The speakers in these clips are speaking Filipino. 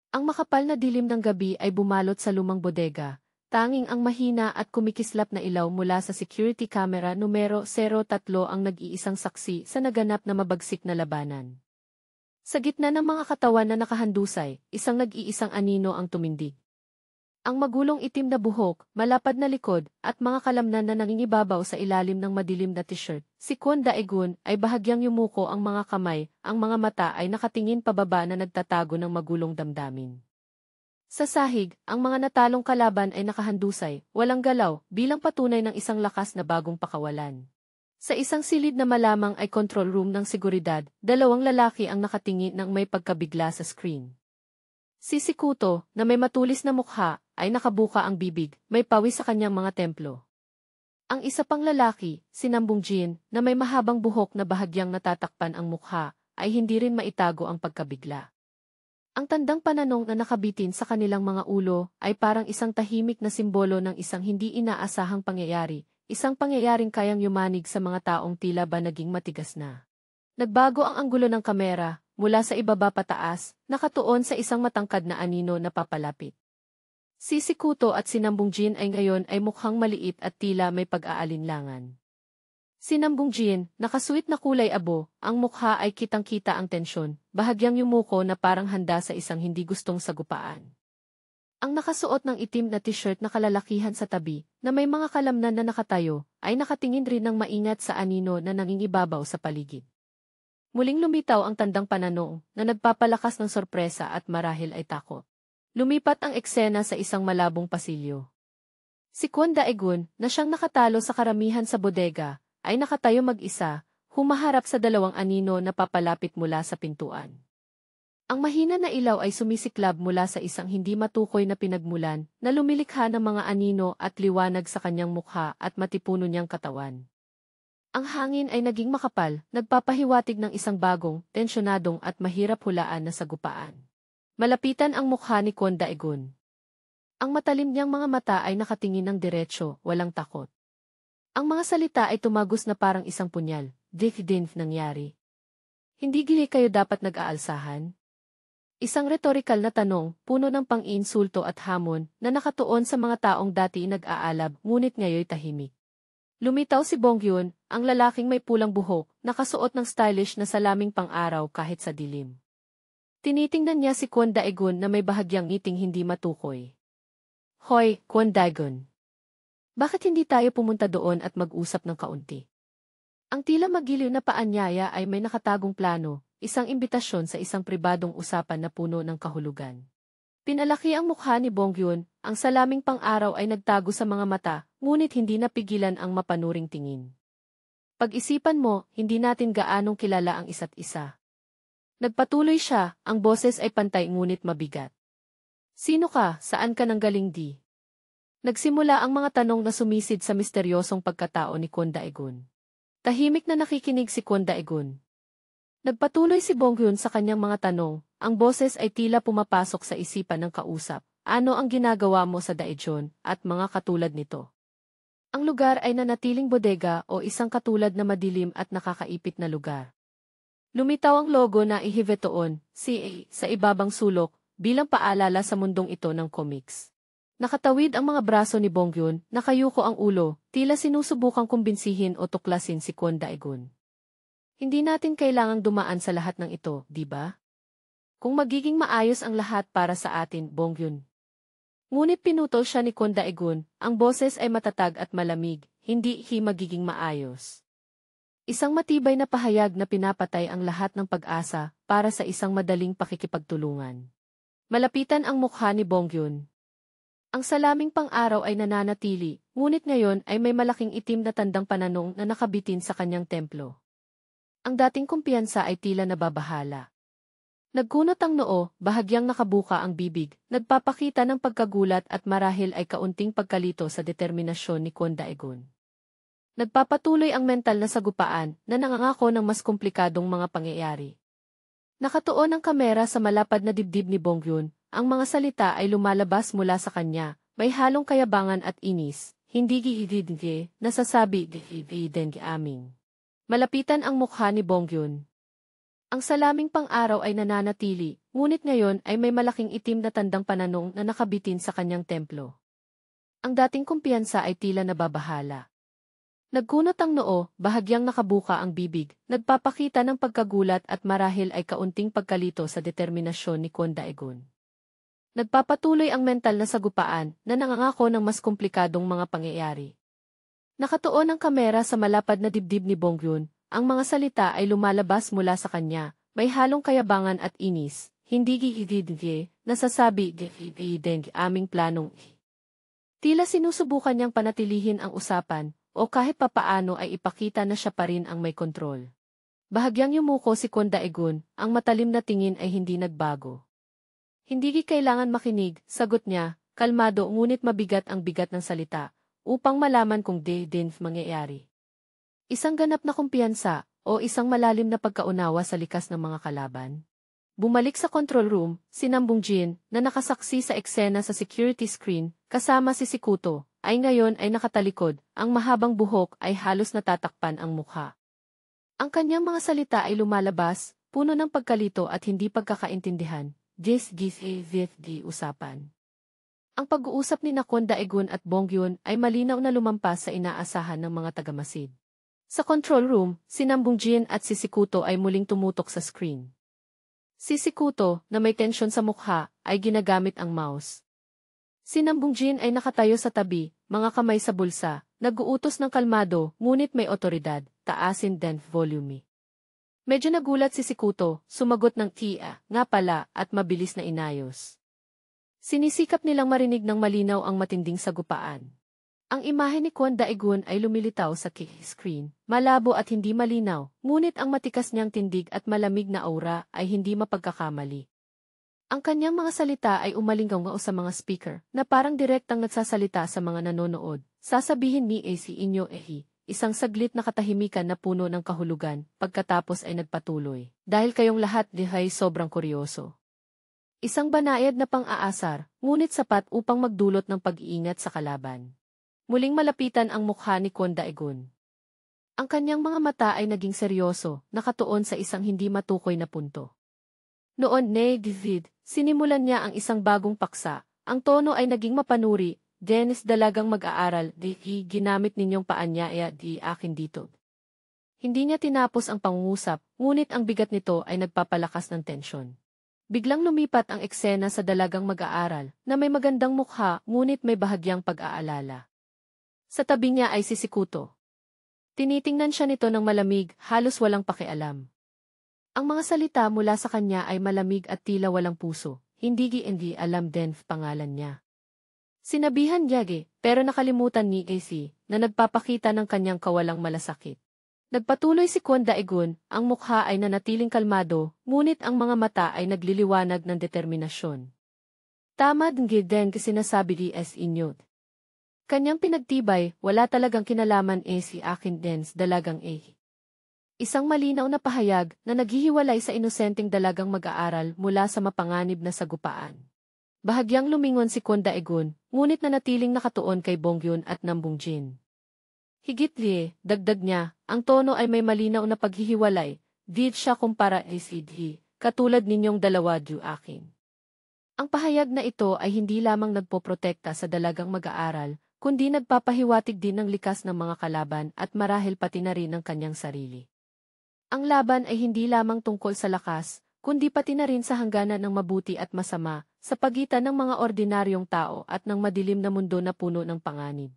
Ang makapal na dilim ng gabi ay bumalot sa lumang bodega. Tanging ang mahina at kumikislap na ilaw mula sa security camera numero 03 ang nag-iisang saksi sa naganap na mabagsik na labanan. Sa gitna ng mga katawan na nakahandusay, isang nag-iisang anino ang tumindig. Ang magulong itim na buhok, malapad na likod, at mga kalamnan na nangingibabaw sa ilalim ng madilim na t-shirt. Si Kwon Daegun ay bahagyang yumuko ang mga kamay, ang mga mata ay nakatingin pababa na nagtatago ng magulong damdamin. Sa sahig, ang mga natalong kalaban ay nakahandusay, walang galaw, bilang patunay ng isang lakas na bagong pakawalan. Sa isang silid na malamang ay control room ng seguridad, dalawang lalaki ang nakatingin ng may pagkabigla sa screen. Si Sikuto, na may matulis na mukha, ay nakabuka ang bibig, may pawis sa kanyang mga templo. Ang isa pang lalaki, si Nambung Jin, na may mahabang buhok na bahagyang natatakpan ang mukha, ay hindi rin maitago ang pagkabigla. Ang tandang pananong na nakabitin sa kanilang mga ulo ay parang isang tahimik na simbolo ng isang hindi inaasahang pangyayari, isang pangyayaring kayang yumanig sa mga taong tila ba naging matigas na. Nagbago ang anggulo ng kamera, mula sa ibaba pataas, nakatuon sa isang matangkad na anino na papalapit. Si Sikuto at si Nambung Jin ay ngayon ay mukhang maliit at tila may pag-aalinlangan. Si Nambung Jin, nakasuit na kulay abo, ang mukha ay kitang-kita ang tensyon, bahagyang yumuko na parang handa sa isang hindi gustong sagupaan. Ang nakasuot ng itim na t-shirt na kalalakihan sa tabi, na may mga kalamnan na nakatayo, ay nakatingin rin ng maingat sa anino na nangingibabaw sa paligid. Muling lumitaw ang tandang pananong, na nagpapalakas ng sorpresa at marahil ay takot. Lumipat ang eksena sa isang malabong pasilyo. Si Kwon Daegun, na siyang nakatalo sa karamihan sa bodega, ay nakatayo mag-isa, humaharap sa dalawang anino na papalapit mula sa pintuan. Ang mahina na ilaw ay sumisiklab mula sa isang hindi matukoy na pinagmulan, na lumilikha ng mga anino at liwanag sa kanyang mukha at matipuno niyang katawan. Ang hangin ay naging makapal, nagpapahiwatig ng isang bagong, tensyonadong at mahirap hulaan na sagupaan. Malapitan ang mukha ni Kwon Daegun. Ang matalim niyang mga mata ay nakatingin ng diretsyo, walang takot. Ang mga salita ay tumagos na parang isang punyal. Din nangyari. Hindi gili kayo dapat nag-aalsahan? Isang retorikal na tanong, puno ng pang-iinsulto at hamon, na nakatuon sa mga taong dati nag-aalab, ngunit ngayoy tahimik. Lumitaw si Bongyun, ang lalaking may pulang buhok, nakasuot ng stylish na salaming pang-araw kahit sa dilim. Tinitingnan niya si Kwon Daegun na may bahagyang ngiting hindi matukoy. Hoy, Kwon Daegun. Bakit hindi tayo pumunta doon at mag-usap ng kaunti? Ang tila magiliw na paanyaya ay may nakatagong plano, isang imbitasyon sa isang pribadong usapan na puno ng kahulugan. Pinalaki ang mukha ni Bongyun, ang salaming pang-araw ay nagtago sa mga mata, ngunit hindi napigilan ang mapanuring tingin. Pag-isipan mo, hindi natin gaanong kilala ang isa't isa. Nagpatuloy siya, ang boses ay pantay ngunit mabigat. Sino ka, saan ka nanggaling di? Nagsimula ang mga tanong na sumisid sa misteryosong pagkatao ni Kwon Daegun. Tahimik na nakikinig si Kwon Daegun. Nagpatuloy si Bongyun sa kanyang mga tanong, ang boses ay tila pumapasok sa isipan ng kausap. Ano ang ginagawa mo sa Daejeon, at mga katulad nito? Ang lugar ay nanatiling bodega o isang katulad na madilim at nakakaipit na lugar. Lumitaw ang logo na ihivetoon, sa ibabang sulok, bilang paalala sa mundong ito ng comics. Nakatawid ang mga braso ni Bongyun, nakayuko ang ulo, tila sinusubukang kumbinsihin o tuklasin si Kwon Daegun. Hindi natin kailangang dumaan sa lahat ng ito, di ba? Kung magiging maayos ang lahat para sa atin, Bongyun. Ngunit pinutol siya ni Kwon Daegun, ang boses ay matatag at malamig, hindi magiging maayos. Isang matibay na pahayag na pinapatay ang lahat ng pag-asa para sa isang madaling pakikipagtulungan. Malapitan ang mukha ni Bongyun. Ang salaming pang-araw ay nananatili, ngunit ngayon ay may malaking itim na tandang pananong na nakabitin sa kanyang templo. Ang dating kumpiyansa ay tila nababahala. Nagkunot ang noo, bahagyang nakabuka ang bibig, nagpapakita ng pagkagulat at marahil ay kaunting pagkalito sa determinasyon ni Kwon Daegun. Nagpapatuloy ang mental na sagupaan na nangangako ng mas komplikadong mga pangyayari. Nakatuon ang kamera sa malapad na dibdib ni Bongyun, ang mga salita ay lumalabas mula sa kanya, may halong kayabangan at inis, hindi giididge, nasasabi giididenge aming. Malapitan ang mukha ni Bongyun. Ang salaming pang-araw ay nananatili, ngunit ngayon ay may malaking itim na tandang pananong na nakabitin sa kanyang templo. Ang dating kumpiyansa ay tila nababahala. Nagkunot ang noo, bahagyang nakabuka ang bibig, nagpapakita ng pagkagulat at marahil ay kaunting pagkalito sa determinasyon ni Kwon Daegun. Nagpapatuloy ang mental na sagupaan na nangangako ng mas komplikadong mga pangyayari. Nakatuon ang kamera sa malapad na dibdib ni Bongyun, ang mga salita ay lumalabas mula sa kanya, may halong kayabangan at inis, hindi gigididye, nasasabi gigidideng aming planong. Tila sinusubukan niyang panatilihin ang usapan, o kahit papaano ay ipakita na siya pa rin ang may kontrol. Bahagyang yumuko si Kwon Daegun, ang matalim na tingin ay hindi nagbago. Hindi kailangan makinig, sagot niya, kalmado ngunit mabigat ang bigat ng salita, upang malaman kung din mangyayari. Isang ganap na kumpiyansa, o isang malalim na pagkaunawa sa likas ng mga kalaban. Bumalik sa control room, si Nam Bungjin, na nakasaksi sa eksena sa security screen, kasama si Sikuto, ay ngayon ay nakatalikod, ang mahabang buhok ay halos natatakpan ang mukha. Ang kanyang mga salita ay lumalabas, puno ng pagkalito at hindi pagkakaintindihan, di usapan. Ang pag-uusap ni Kwon Daegun at Bongyun ay malinaw na lumampas sa inaasahan ng mga tagamasid. Sa control room, si Nam Bungjin at si Sikuto ay muling tumutok sa screen. Si Sikuto, na may tensyon sa mukha, ay ginagamit ang mouse. Si Nam Bungjin ay nakatayo sa tabi, mga kamay sa bulsa, nag-uutos ng kalmado, ngunit may otoridad, taasin den volume. Medyo nagulat si Sikuto, sumagot ng tia, nga pala, at mabilis na inayos. Sinisikap nilang marinig ng malinaw ang matinding sagupaan. Ang imahe ni Kwon Daegun ay lumilitaw sa screen, malabo at hindi malinaw, ngunit ang matikas niyang tindig at malamig na aura ay hindi mapagkakamali. Ang kanyang mga salita ay umalinggaw sa mga speaker, na parang direktang nagsasalita sa mga nanonood. Sasabihin ni AC Inyo isang saglit na katahimikan na puno ng kahulugan, pagkatapos ay nagpatuloy. Dahil kayong lahat ay sobrang kuryoso. Isang banayad na pang-aasar, ngunit sapat upang magdulot ng pag-iingat sa kalaban. Muling malapitan ang mukha ni Kwon Daegun. Ang kanyang mga mata ay naging seryoso, nakatuon sa isang hindi matukoy na punto. Noon David, sinimulan niya ang isang bagong paksa, ang tono ay naging mapanuri, Dennis dalagang mag-aaral, ginamit ninyong paanyaya di akin dito. Hindi niya tinapos ang pangungusap, ngunit ang bigat nito ay nagpapalakas ng tensyon. Biglang lumipat ang eksena sa dalagang mag-aaral, na may magandang mukha ngunit may bahagyang pag-aalala. Sa tabi niya ay si Sikuto. Tinitingnan siya nito ng malamig, halos walang pakialam. Ang mga salita mula sa kanya ay malamig at tila walang puso, hindi alam din pangalan niya. Sinabihan Yage, pero nakalimutan ni AC, na nagpapakita ng kanyang kawalang malasakit. Nagpatuloy si Kwon Daegun, ang mukha ay nanatiling kalmado, ngunit ang mga mata ay nagliliwanag ng determinasyon. Tama din sinasabi ni S. Inyo. Kanyang pinagtibay, wala talagang kinalaman si akin dens dalagang Isang malinaw na pahayag na naghihiwalay sa inosenteng dalagang mag-aaral mula sa mapanganib na sagupaan. Bahagyang lumingon si Kwon Daegun, ngunit nanatiling nakatuon kay Bongyun at Nam Bungjin. Higit dagdag niya, ang tono ay may malinaw na paghihiwalay, di siya kumpara sidhi, katulad ninyong dalawa du akin. Ang pahayag na ito ay hindi lamang nagpoprotekta sa dalagang mag-aaral, kundi nagpapahiwatig din ng likas ng mga kalaban at marahil pati na rin ng kanyang sarili. Ang laban ay hindi lamang tungkol sa lakas, kundi pati na rin sa hangganan ng mabuti at masama, sa pagitan ng mga ordinaryong tao at ng madilim na mundo na puno ng panganib.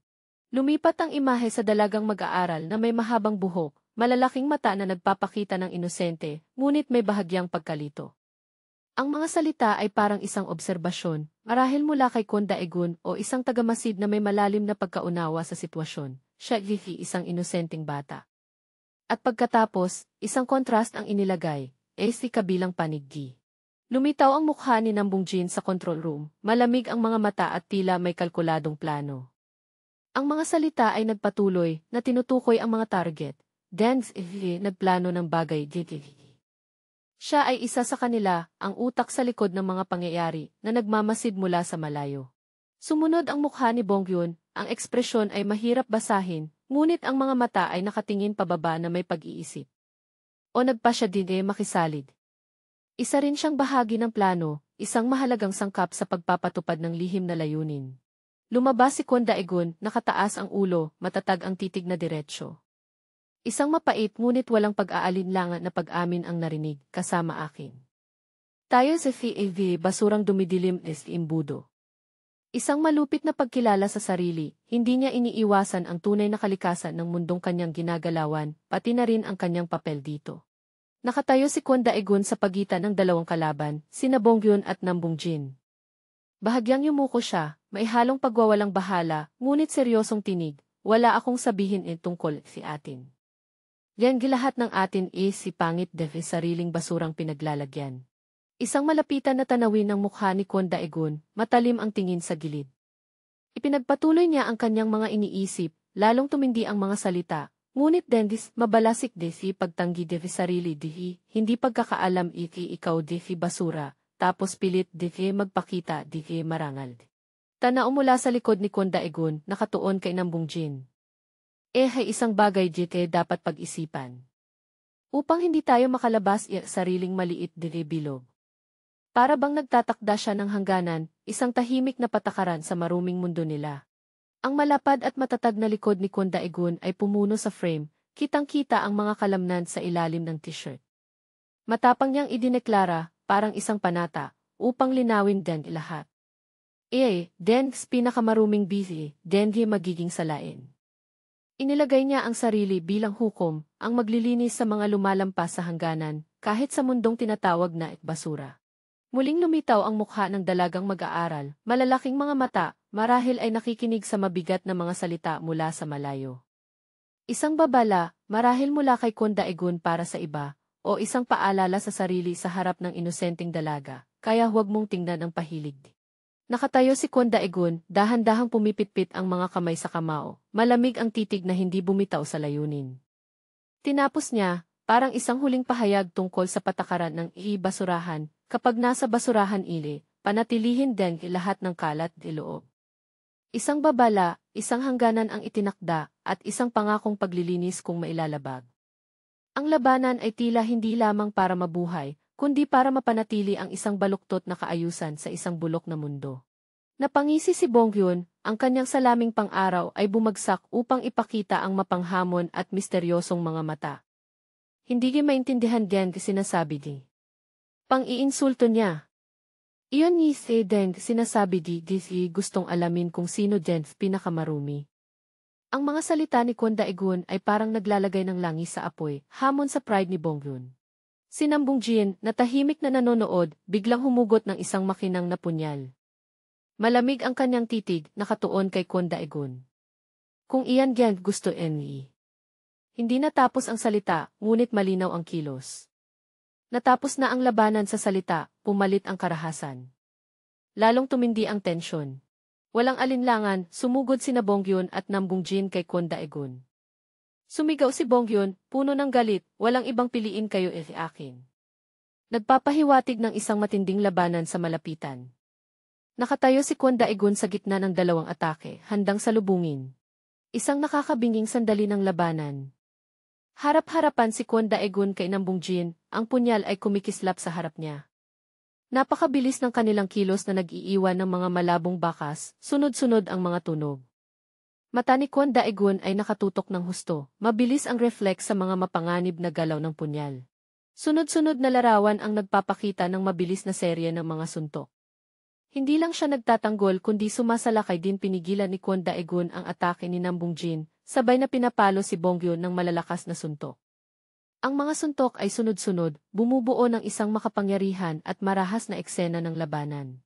Lumipat ang imahe sa dalagang mag-aaral na may mahabang buhok, malalaking mata na nagpapakita ng inosente, ngunit may bahagyang pagkalito. Ang mga salita ay parang isang obserbasyon, marahil mula kay Kwon Daegun o isang tagamasid na may malalim na pagkaunawa sa sitwasyon, siya isang inosenteng bata. At pagkatapos, isang kontrast ang inilagay, si kabilang paniggi. Lumitaw ang mukha ni Nam Bungjin sa control room, malamig ang mga mata at tila may kalkuladong plano. Ang mga salita ay nagpatuloy na tinutukoy ang mga target, nagplano ng bagay. Siya ay isa sa kanila, ang utak sa likod ng mga pangyayari na nagmamasid mula sa malayo. Sumunod ang mukha ni Bongyun, ang ekspresyon ay mahirap basahin, ngunit ang mga mata ay nakatingin pababa na may pag-iisip. O nagpa siya din makisalid. Isa rin siyang bahagi ng plano, isang mahalagang sangkap sa pagpapatupad ng lihim na layunin. Lumabas si Kwon Daegun, nakataas ang ulo, matatag ang titig na diretsyo. Isang mapait ngunit walang pag-aalinlangan na pag-amin ang narinig, kasama akin. Tayo sa FAV, basurang dumidilim is imbudo. Isang malupit na pagkilala sa sarili, hindi niya iniiwasan ang tunay na kalikasan ng mundong kanyang ginagalawan, pati na rin ang kanyang papel dito. Nakatayo si Kwon Daegun sa pagitan ng dalawang kalaban, sina Bonghyun at Nam Bungjin. Bahagyang yumuko siya, may halong pagwawalang bahala, ngunit seryosong tinig, wala akong sabihin tungkol si atin. Yan gilahat ng atin si pangit sariling basurang pinaglalagyan. Isang malapitan na tanawin ng mukha ni Kwon Daegun, matalim ang tingin sa gilid. Ipinagpatuloy niya ang kanyang mga iniisip, lalong tumindi ang mga salita, ngunit dendis, mabalasik si pagtanggi sarili hindi pagkakaalam ikaw basura, tapos pilit magpakita marangal. Tanao mula sa likod ni Kwon Daegun, nakatuon kay Nam Bungjin. Hay isang bagay dapat pag-isipan. Upang hindi tayo makalabas sariling maliit bilog. Para bang nagtatakda siya ng hangganan, isang tahimik na patakaran sa maruming mundo nila. Ang malapad at matatag na likod ni Kwon Daegun ay pumuno sa frame, kitang-kita ang mga kalamnan sa ilalim ng t-shirt. Matapang niyang idineklara, parang isang panata, upang linawin din lahat. Den's pinakamaruming busy, Dengi magiging salain. Inilagay niya ang sarili bilang hukom, ang maglilinis sa mga lumalampas sa hangganan, kahit sa mundong tinatawag na basura. Muling lumitaw ang mukha ng dalagang mag-aaral, malalaking mga mata, marahil ay nakikinig sa mabigat na mga salita mula sa malayo. Isang babala, marahil mula kay Kwon Daegun para sa iba, o isang paalala sa sarili sa harap ng inosenteng dalaga, kaya huwag mong tingnan ang pahilig. Nakatayo si Kwon Daegun, dahan-dahang pumipitpit ang mga kamay sa kamao, malamig ang titig na hindi bumitaw sa layunin. Tinapos niya, parang isang huling pahayag tungkol sa patakaran ng basurahan, kapag nasa basurahan panatilihin din lahat ng kalat loob. Isang babala, isang hangganan ang itinakda, at isang pangakong paglilinis kung mailalabag. Ang labanan ay tila hindi lamang para mabuhay, kundi para mapanatili ang isang baluktot na kaayusan sa isang bulok na mundo. Napangisi si Bonghyun, ang kanyang salaming pang-araw ay bumagsak upang ipakita ang mapanghamon at misteryosong mga mata. Hindi maintindihan din sinasabi di. Pang-iinsulto niya. Iyon ni Deng sinasabi di gustong alamin kung sino Deng pinakamarumi. Ang mga salita ni Kwon Daegun ay parang naglalagay ng langis sa apoy, hamon sa pride ni Bonghyun. Si Nam Bungjin, na tahimik na nanonood, biglang humugot ng isang makinang na punyal. Malamig ang kanyang titig, nakatuon kay Kwon Daegun. Kung iyan gusto ni. Hindi natapos ang salita, ngunit malinaw ang kilos. Natapos na ang labanan sa salita, pumalit ang karahasan. Lalong tumindi ang tensyon. Walang alinlangan, sumugod sina Bonghyun at Nam Bungjin kay Kwon Daegun. Sumigaw si Bonghyun, puno ng galit, walang ibang piliin kayo akin. Nagpapahiwatig ng isang matinding labanan sa malapitan. Nakatayo si Kwon Daegun sa gitna ng dalawang atake, handang salubungin. Isang nakakabinging sandali ng labanan. Harap-harapan si Kwon Daegun kay Nam Bungjin, ang punyal ay kumikislap sa harap niya. Napakabilis ng kanilang kilos na nag-iiwan ng mga malabong bakas, sunod-sunod ang mga tunog. Mata ni Kwon Daegun ay nakatutok ng husto, mabilis ang reflex sa mga mapanganib na galaw ng punyal. Sunod-sunod na larawan ang nagpapakita ng mabilis na serye ng mga suntok. Hindi lang siya nagtatanggol kundi sumasalakay din pinigilan ni Kwon Daegun ang atake ni Nam Bungjin, sabay na pinapalo si Bonghyun ng malalakas na suntok. Ang mga suntok ay sunod-sunod, bumubuo ng isang makapangyarihan at marahas na eksena ng labanan.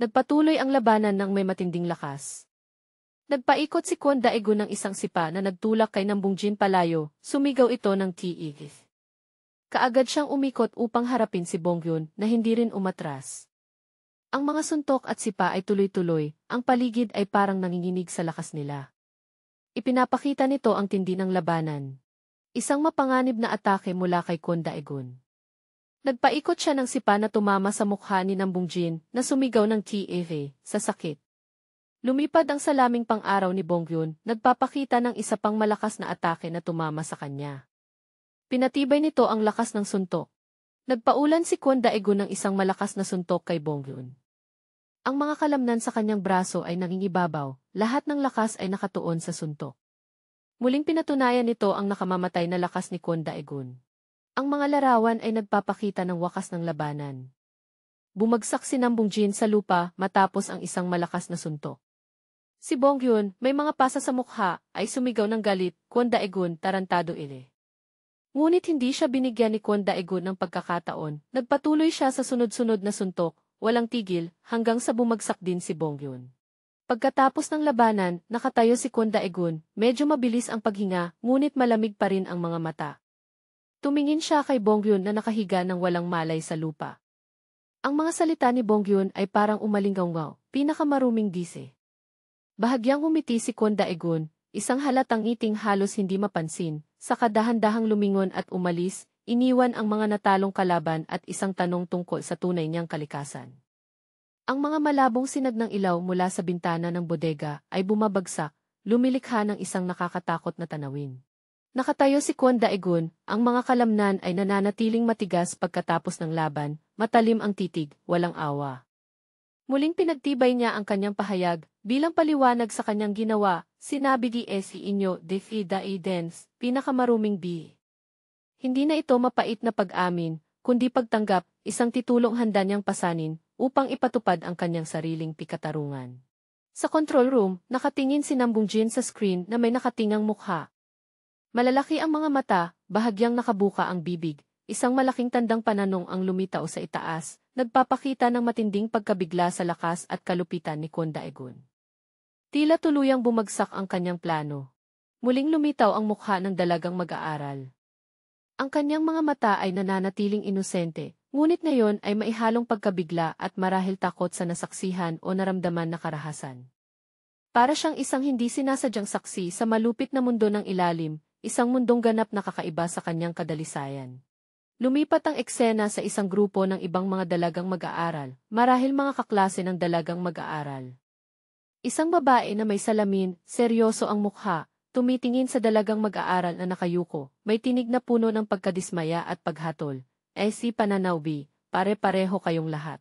Nagpatuloy ang labanan ng may matinding lakas. Nagpaikot si Kwon Daegun ng isang sipa na nagtulak kay Nam Bungjin palayo, sumigaw ito ng tiigis. Kaagad siyang umikot upang harapin si Bonghyun na hindi rin umatras. Ang mga suntok at sipa ay tuloy-tuloy, ang paligid ay parang nanginginig sa lakas nila. Ipinapakita nito ang tindi ng labanan. Isang mapanganib na atake mula kay Kwon Daegun. Nagpaikot siya ng sipa na tumama sa mukha ni Nam Bungjin na sumigaw ng TAV sa sakit. Lumipad ang salaming pang-araw ni Bonghyun, nagpapakita ng isa pang malakas na atake na tumama sa kanya. Pinatibay nito ang lakas ng suntok. Nagpaulan si Kwon Daegun ng isang malakas na suntok kay Bongyun. Ang mga kalamnan sa kanyang braso ay nangingibabaw, lahat ng lakas ay nakatuon sa suntok. Muling pinatunayan nito ang nakamamatay na lakas ni Kwon Daegun. Ang mga larawan ay nagpapakita ng wakas ng labanan. Bumagsak si Nam Bungjin sa lupa matapos ang isang malakas na suntok. Si Bongyun, may mga pasa sa mukha, ay sumigaw ng galit, Kwon Daegun, tarantado ile. Ngunit hindi siya binigyan ni Kwon Daegun ng pagkakataon, nagpatuloy siya sa sunod-sunod na suntok, walang tigil, hanggang sa bumagsak din si Bongyun. Pagkatapos ng labanan, nakatayo si Kwon Daegun, medyo mabilis ang paghinga, ngunit malamig pa rin ang mga mata. Tumingin siya kay Bongyun na nakahiga ng walang malay sa lupa. Ang mga salita ni Bongyun ay parang umalinggaw, pinakamaruming dise. Bahagyang humiti si Kwon Daegun, isang halatang ngiting halos hindi mapansin, saka dahan-dahang lumingon at umalis, iniwan ang mga natalong kalaban at isang tanong tungkol sa tunay niyang kalikasan. Ang mga malabong sinag ng ilaw mula sa bintana ng bodega ay bumabagsak, lumilikha ng isang nakakatakot na tanawin. Nakatayo si Kwon Daegun, ang mga kalamnan ay nananatiling matigas pagkatapos ng laban, matalim ang titig, walang awa. Muling pinagtibay niya ang kanyang pahayag, bilang paliwanag sa kanyang ginawa, sinabi di si inyo defi daidens, pinakamaruming bi. Hindi na ito mapait na pag-amin, kundi pagtanggap, isang titulong handa niyang pasanin, upang ipatupad ang kanyang sariling pikatarungan. Sa control room, nakatingin si Nam Bungjin sa screen na may nakatingang mukha. Malalaki ang mga mata, bahagyang nakabuka ang bibig, isang malaking tandang pananong ang lumitaw sa itaas, nagpapakita ng matinding pagkabigla sa lakas at kalupitan ni Kwon Daegun. Tila tuluyang bumagsak ang kanyang plano. Muling lumitaw ang mukha ng dalagang mag-aaral. Ang kanyang mga mata ay nananatiling inosente, ngunit ngayon ay maihalong pagkabigla at marahil takot sa nasaksihan o naramdaman na karahasan. Para siyang isang hindi sinasadyang saksi sa malupit na mundo ng ilalim, isang mundong ganap na kakaiba sa kanyang kadalisayan. Lumipat ang eksena sa isang grupo ng ibang mga dalagang mag-aaral, marahil mga kaklase ng dalagang mag-aaral. Isang babae na may salamin, seryoso ang mukha, tumitingin sa dalagang mag-aaral na nakayuko, may tinig na puno ng pagkadismaya at paghatol. Si pananawbi, pare-pareho kayong lahat.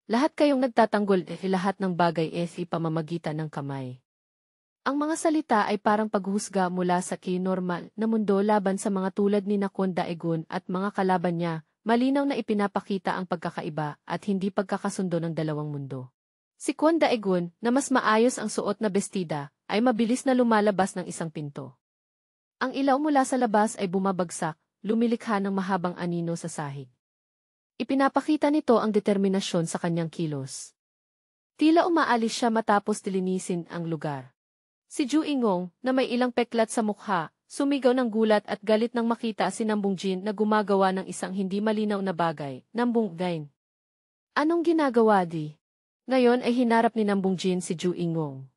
Lahat kayong nagtatanggol lahat ng bagay si pamamagitan ng kamay. Ang mga salita ay parang paghusga mula sa kinormal na mundo laban sa mga tulad ni Kwon Daegun at mga kalaban niya, malinaw na ipinapakita ang pagkakaiba at hindi pagkakasundo ng dalawang mundo. Si Kwon Daegun, na mas maayos ang suot na bestida, ay mabilis na lumalabas ng isang pinto. Ang ilaw mula sa labas ay bumabagsak, lumilikha ng mahabang anino sa sahig. Ipinapakita nito ang determinasyon sa kanyang kilos. Tila umaalis siya matapos dilinisin ang lugar. Si Ju Ingong, na may ilang peklat sa mukha, sumigaw ng gulat at galit nang makita si Nam Bungjin na gumagawa ng isang hindi malinaw na bagay. Nam Bungjin. Anong ginagawa di? Ngayon ay hinarap ni Nam Bungjin si Ju Ingong.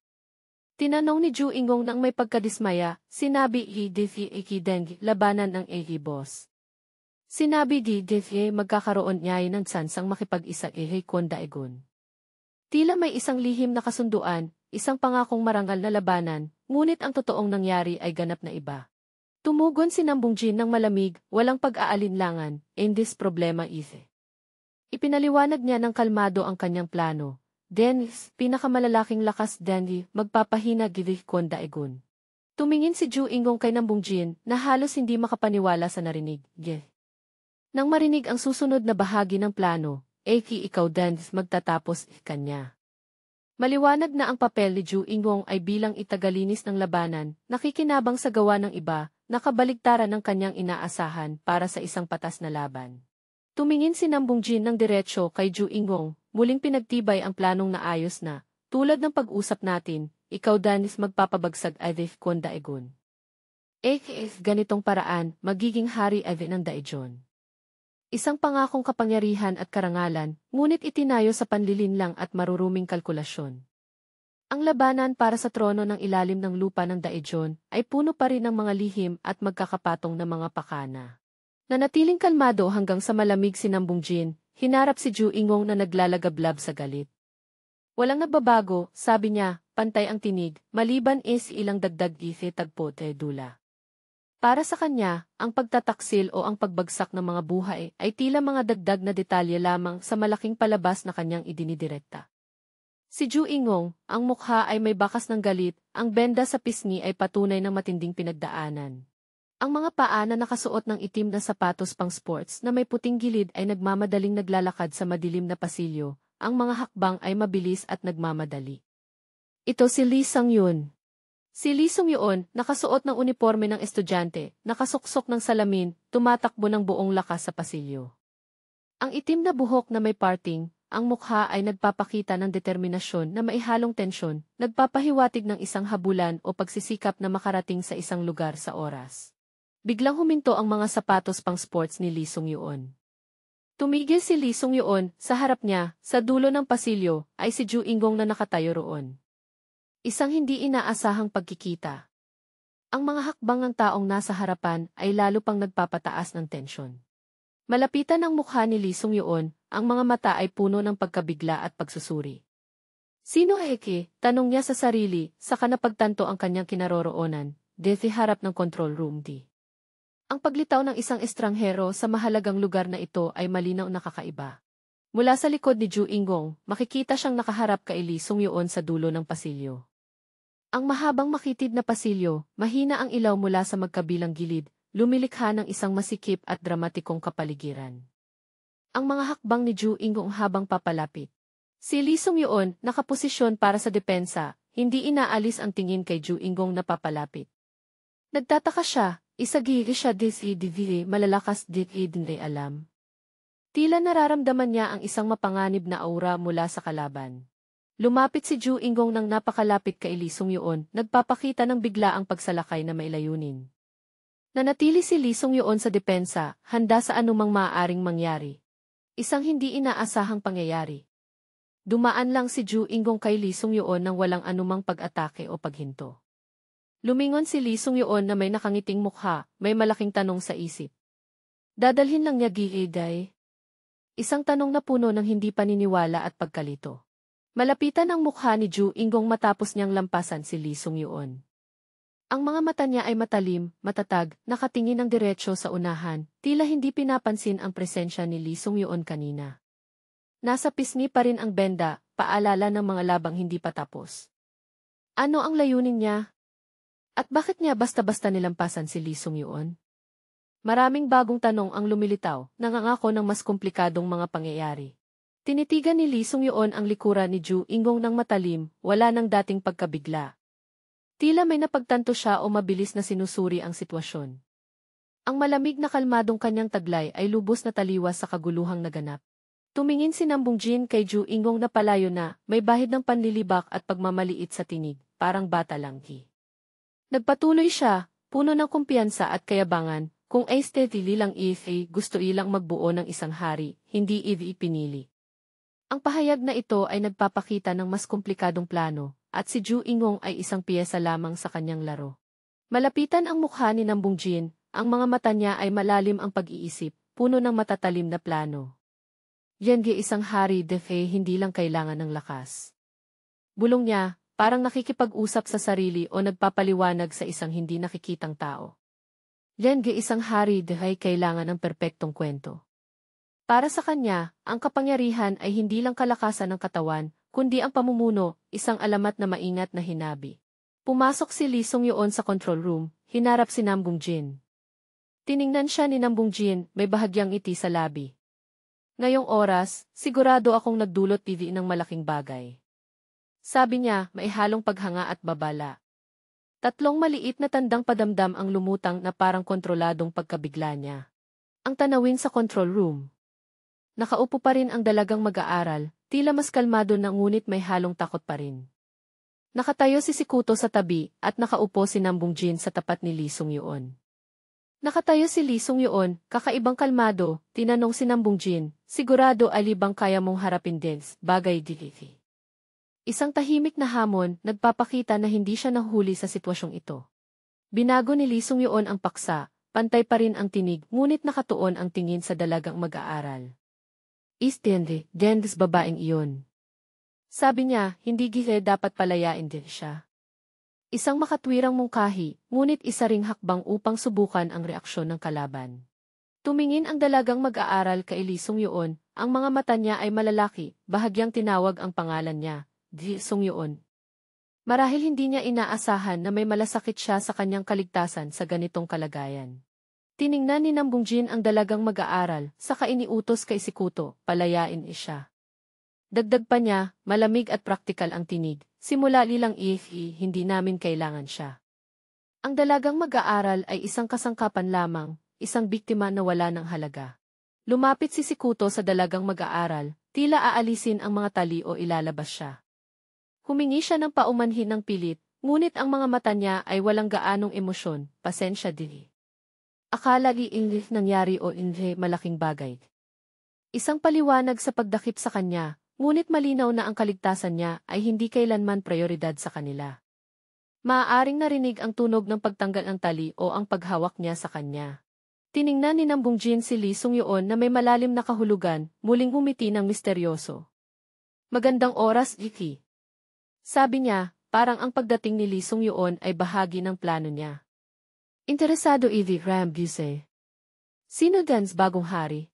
Tinanong ni Ju Ingong nang may pagkadismaya, sinabi defi ikideng labanan ng boss. Sinabi defi magkakaroon niya ng tsansang makipag-isa Kwon Daegun. Tila may isang lihim na kasunduan, isang pangakong marangal na labanan, ngunit ang totoong nangyari ay ganap na iba. Tumugon si Nam Bungjin ng malamig, walang pag-aalinlangan, this problema ise. Ipinaliwanag niya ng kalmado ang kanyang plano. Dennis, pinakamalalaking lakas Dandy, magpapahina givih Kwon Daegun. Tumingin si Ju Ingong kay Nam Bungjin na halos hindi makapaniwala sa narinig. Nang marinig ang susunod na bahagi ng plano, ikaw Dennis magtatapos kanya. Maliwanag na ang papel ni Ju Ingong ay bilang itagalinis ng labanan, nakikinabang sa gawa ng iba, nakabaligtaran ng kanyang inaasahan para sa isang patas na laban. Tumingin si Nam Bungjin ng diretsyo kay Ju Ingong, muling pinagtibay ang planong naayos na, tulad ng pag-usap natin, ikaw Danis magpapabagsag Adif Kwon Daegun. Ganitong paraan, magiging hari Adif ng Daejeon. Isang pangakong kapangyarihan at karangalan, ngunit itinayo sa panlilinlang at maruruming kalkulasyon. Ang labanan para sa trono ng ilalim ng lupa ng Daejeon ay puno pa rin ng mga lihim at magkakapatong na mga pakana. Nanatiling kalmado hanggang sa malamig si Nam Bungjin, hinarap si Ju Ingong na naglalagablab sa galit. Walang nagbabago, sabi niya, pantay ang tinig, maliban ilang dagdag tagpo dula. Para sa kanya, ang pagtataksil o ang pagbagsak ng mga buhay ay tila mga dagdag na detalye lamang sa malaking palabas na kanyang idinidirekta. Si Ju Ingong, ang mukha ay may bakas ng galit, ang benda sa pisngi ay patunay ng matinding pinagdaanan. Ang mga paa na nakasuot ng itim na sapatos pang sports na may puting gilid ay nagmamadaling naglalakad sa madilim na pasilyo, ang mga hakbang ay mabilis at nagmamadali. Ito si Lee Sang-yoon. Si Lee Sung-yoon, nakasuot ng uniforme ng estudyante, nakasuksok ng salamin, tumatakbo ng buong lakas sa pasilyo. Ang itim na buhok na may parting, ang mukha ay nagpapakita ng determinasyon na maihalong tensyon, nagpapahiwatig ng isang habulan o pagsisikap na makarating sa isang lugar sa oras. Biglang huminto ang mga sapatos pang sports ni Lee Sung-yoon. Tumigil si Lee Sung-yoon, sa harap niya, sa dulo ng pasilyo, ay si Ju Ingong na nakatayo roon. Isang hindi inaasahang pagkikita. Ang mga hakbang ng taong nasa harapan ay lalo pang nagpapataas ng tensyon. Malapitan ang mukha ni Lee Sung-yoon, ang mga mata ay puno ng pagkabigla at pagsusuri. Sino Eke? Tanong niya sa sarili, saka napagtanto ang kanyang kinaroroonan, deti harap ng control room D. Ang paglitaw ng isang estranghero sa mahalagang lugar na ito ay malinaw na kakaiba. Mula sa likod ni Ju Ingong, makikita siyang nakaharap kay Lee Sung-yoon sa dulo ng pasilyo. Ang mahabang makitid na pasilyo, mahina ang ilaw mula sa magkabilang gilid, lumilikha ng isang masikip at dramatikong kapaligiran. Ang mga hakbang ni Ju Ingong habang papalapit. Si Lee Sung-yoon, nakaposisyon para sa depensa, hindi inaalis ang tingin kay Ju Ingong na papalapit. Nagtataka siya, isagiri siya disidiviri malalakas didinre alam. Tila nararamdaman niya ang isang mapanganib na aura mula sa kalaban. Lumapit si Ju Ingong nang napakalapit kay Lee Sung-yoon, nagpapakita ng biglaang pagsalakay na may layunin. Nanatili si Lee Sung-yoon sa depensa, handa sa anumang maaaring mangyari. Isang hindi inaasahang pangyayari. Dumaan lang si Ju Ingong kay Lee Sung-yoon nang walang anumang pag-atake o paghinto. Lumingon si Lee Sung-yoon na may nakangiting mukha, may malaking tanong sa isip. Dadalhin lang niya Giiday? Isang tanong na puno ng hindi paniniwala at pagkalito. Malapitan ang mukha ni Ju Ingong matapos niyang lampasan si Lee Sung-yoon. Ang mga mata niya ay matalim, matatag, nakatingin ng diretsyo sa unahan, tila hindi pinapansin ang presensya ni Lee Sung-yoon kanina. Nasa pisngi pa rin ang benda, paalala ng mga labang hindi pa tapos. Ano ang layunin niya? At bakit niya basta-basta nilampasan si Lee Sung-yoon? Maraming bagong tanong ang lumilitaw, nangangako ng mas komplikadong mga pangyayari. Tinitigan ni Lee Sung-yoon ang likuran ni Ju Ingong ng matalim, wala ng dating pagkabigla. Tila may napagtanto siya o mabilis na sinusuri ang sitwasyon. Ang malamig na kalmadong kanyang taglay ay lubos na taliwas sa kaguluhang naganap. Tumingin si Nam Bungjin kay Ju Ingong na palayo na, may bahid ng panlilibak at pagmamaliit sa tinig, parang bata lang hi. Nagpatuloy siya, puno ng kumpiyansa at kayabangan, kung aesthetically lang gusto ilang magbuo ng isang hari, hindi ipinili. Ang pahayag na ito ay nagpapakita ng mas komplikadong plano, at si Ju Ingong ay isang piyesa lamang sa kanyang laro. Malapitan ang mukha ni Nam Bungjin, ang mga mata niya ay malalim ang pag-iisip, puno ng matatalim na plano. Yan isang hari hindi lang kailangan ng lakas. Bulong niya, parang nakikipag-usap sa sarili o nagpapaliwanag sa isang hindi nakikitang tao. Yan isang hari ay kailangan ng perpektong kwento. Para sa kanya, ang kapangyarihan ay hindi lang kalakasan ng katawan, kundi ang pamumuno, isang alamat na maingat na hinabi. Pumasok si Lee Sung-yoon sa control room, hinarap si Nam Bungjin. Tiningnan siya ni Nam Bungjin, may bahagyang ngiti sa labi. Ngayong oras, sigurado akong nagdulot ng malaking bagay. Sabi niya, may halong paghanga at babala. Tatlong maliit na tandang padamdam ang lumutang na parang kontroladong pagkabigla niya. Ang tanawin sa control room. Nakaupo pa rin ang dalagang mag-aaral, tila mas kalmado na ngunit may halong takot pa rin. Nakatayo si Sikuto sa tabi at nakaupo si Nam Bungjin sa tapat ni Lee Sung-yoon. Nakatayo si Lee Sung-yoon, kakaibang kalmado, tinanong si Nam Bungjin, sigurado alibang kaya mong harapin din, bagay dilifi. Isang tahimik na hamon, nagpapakita na hindi siya nahuli sa sitwasyong ito. Binago ni Lee Sung-yoon ang paksa, pantay pa rin ang tinig, ngunit nakatuon ang tingin sa dalagang mag-aaral. Istende, dendes babaeng iyon. Sabi niya, hindi dapat palayain din siya. Isang makatwirang mungkahi, ngunit isa ring hakbang upang subukan ang reaksyon ng kalaban. Tumingin ang dalagang mag-aaral kay Lee Sung-yoon, ang mga mata niya ay malalaki, bahagyang tinawag ang pangalan niya, Lee Sung-yoon. Marahil hindi niya inaasahan na may malasakit siya sa kanyang kaligtasan sa ganitong kalagayan. Tiningnan ni Nam Bungjin ang dalagang mag-aaral, saka iniutos kay Sikuto, palayain siya. Dagdag pa niya, malamig at praktikal ang tinig, simula lilang hindi namin kailangan siya. Ang dalagang mag-aaral ay isang kasangkapan lamang, isang biktima na wala ng halaga. Lumapit si Sikuto sa dalagang mag-aaral, tila aalisin ang mga tali o ilalabas siya. Humingi siya ng paumanhin ng pilit, ngunit ang mga mata niya ay walang gaanong emosyon, pasensya din. Akala hindi nangyari o hindi malaking bagay. Isang paliwanag sa pagdakip sa kanya, ngunit malinaw na ang kaligtasan niya ay hindi kailanman prioridad sa kanila. Maaaring narinig ang tunog ng pagtanggal ng tali o ang paghawak niya sa kanya. Tiningnan ni Nam Bungjin si Lee Sung-yoon na may malalim na kahulugan, muling humiti ng misteryoso. Magandang oras, Iki. Sabi niya, parang ang pagdating ni Lee Sung-yoon ay bahagi ng plano niya. Interesado Ram Buse. Sino Dan's bagong hari?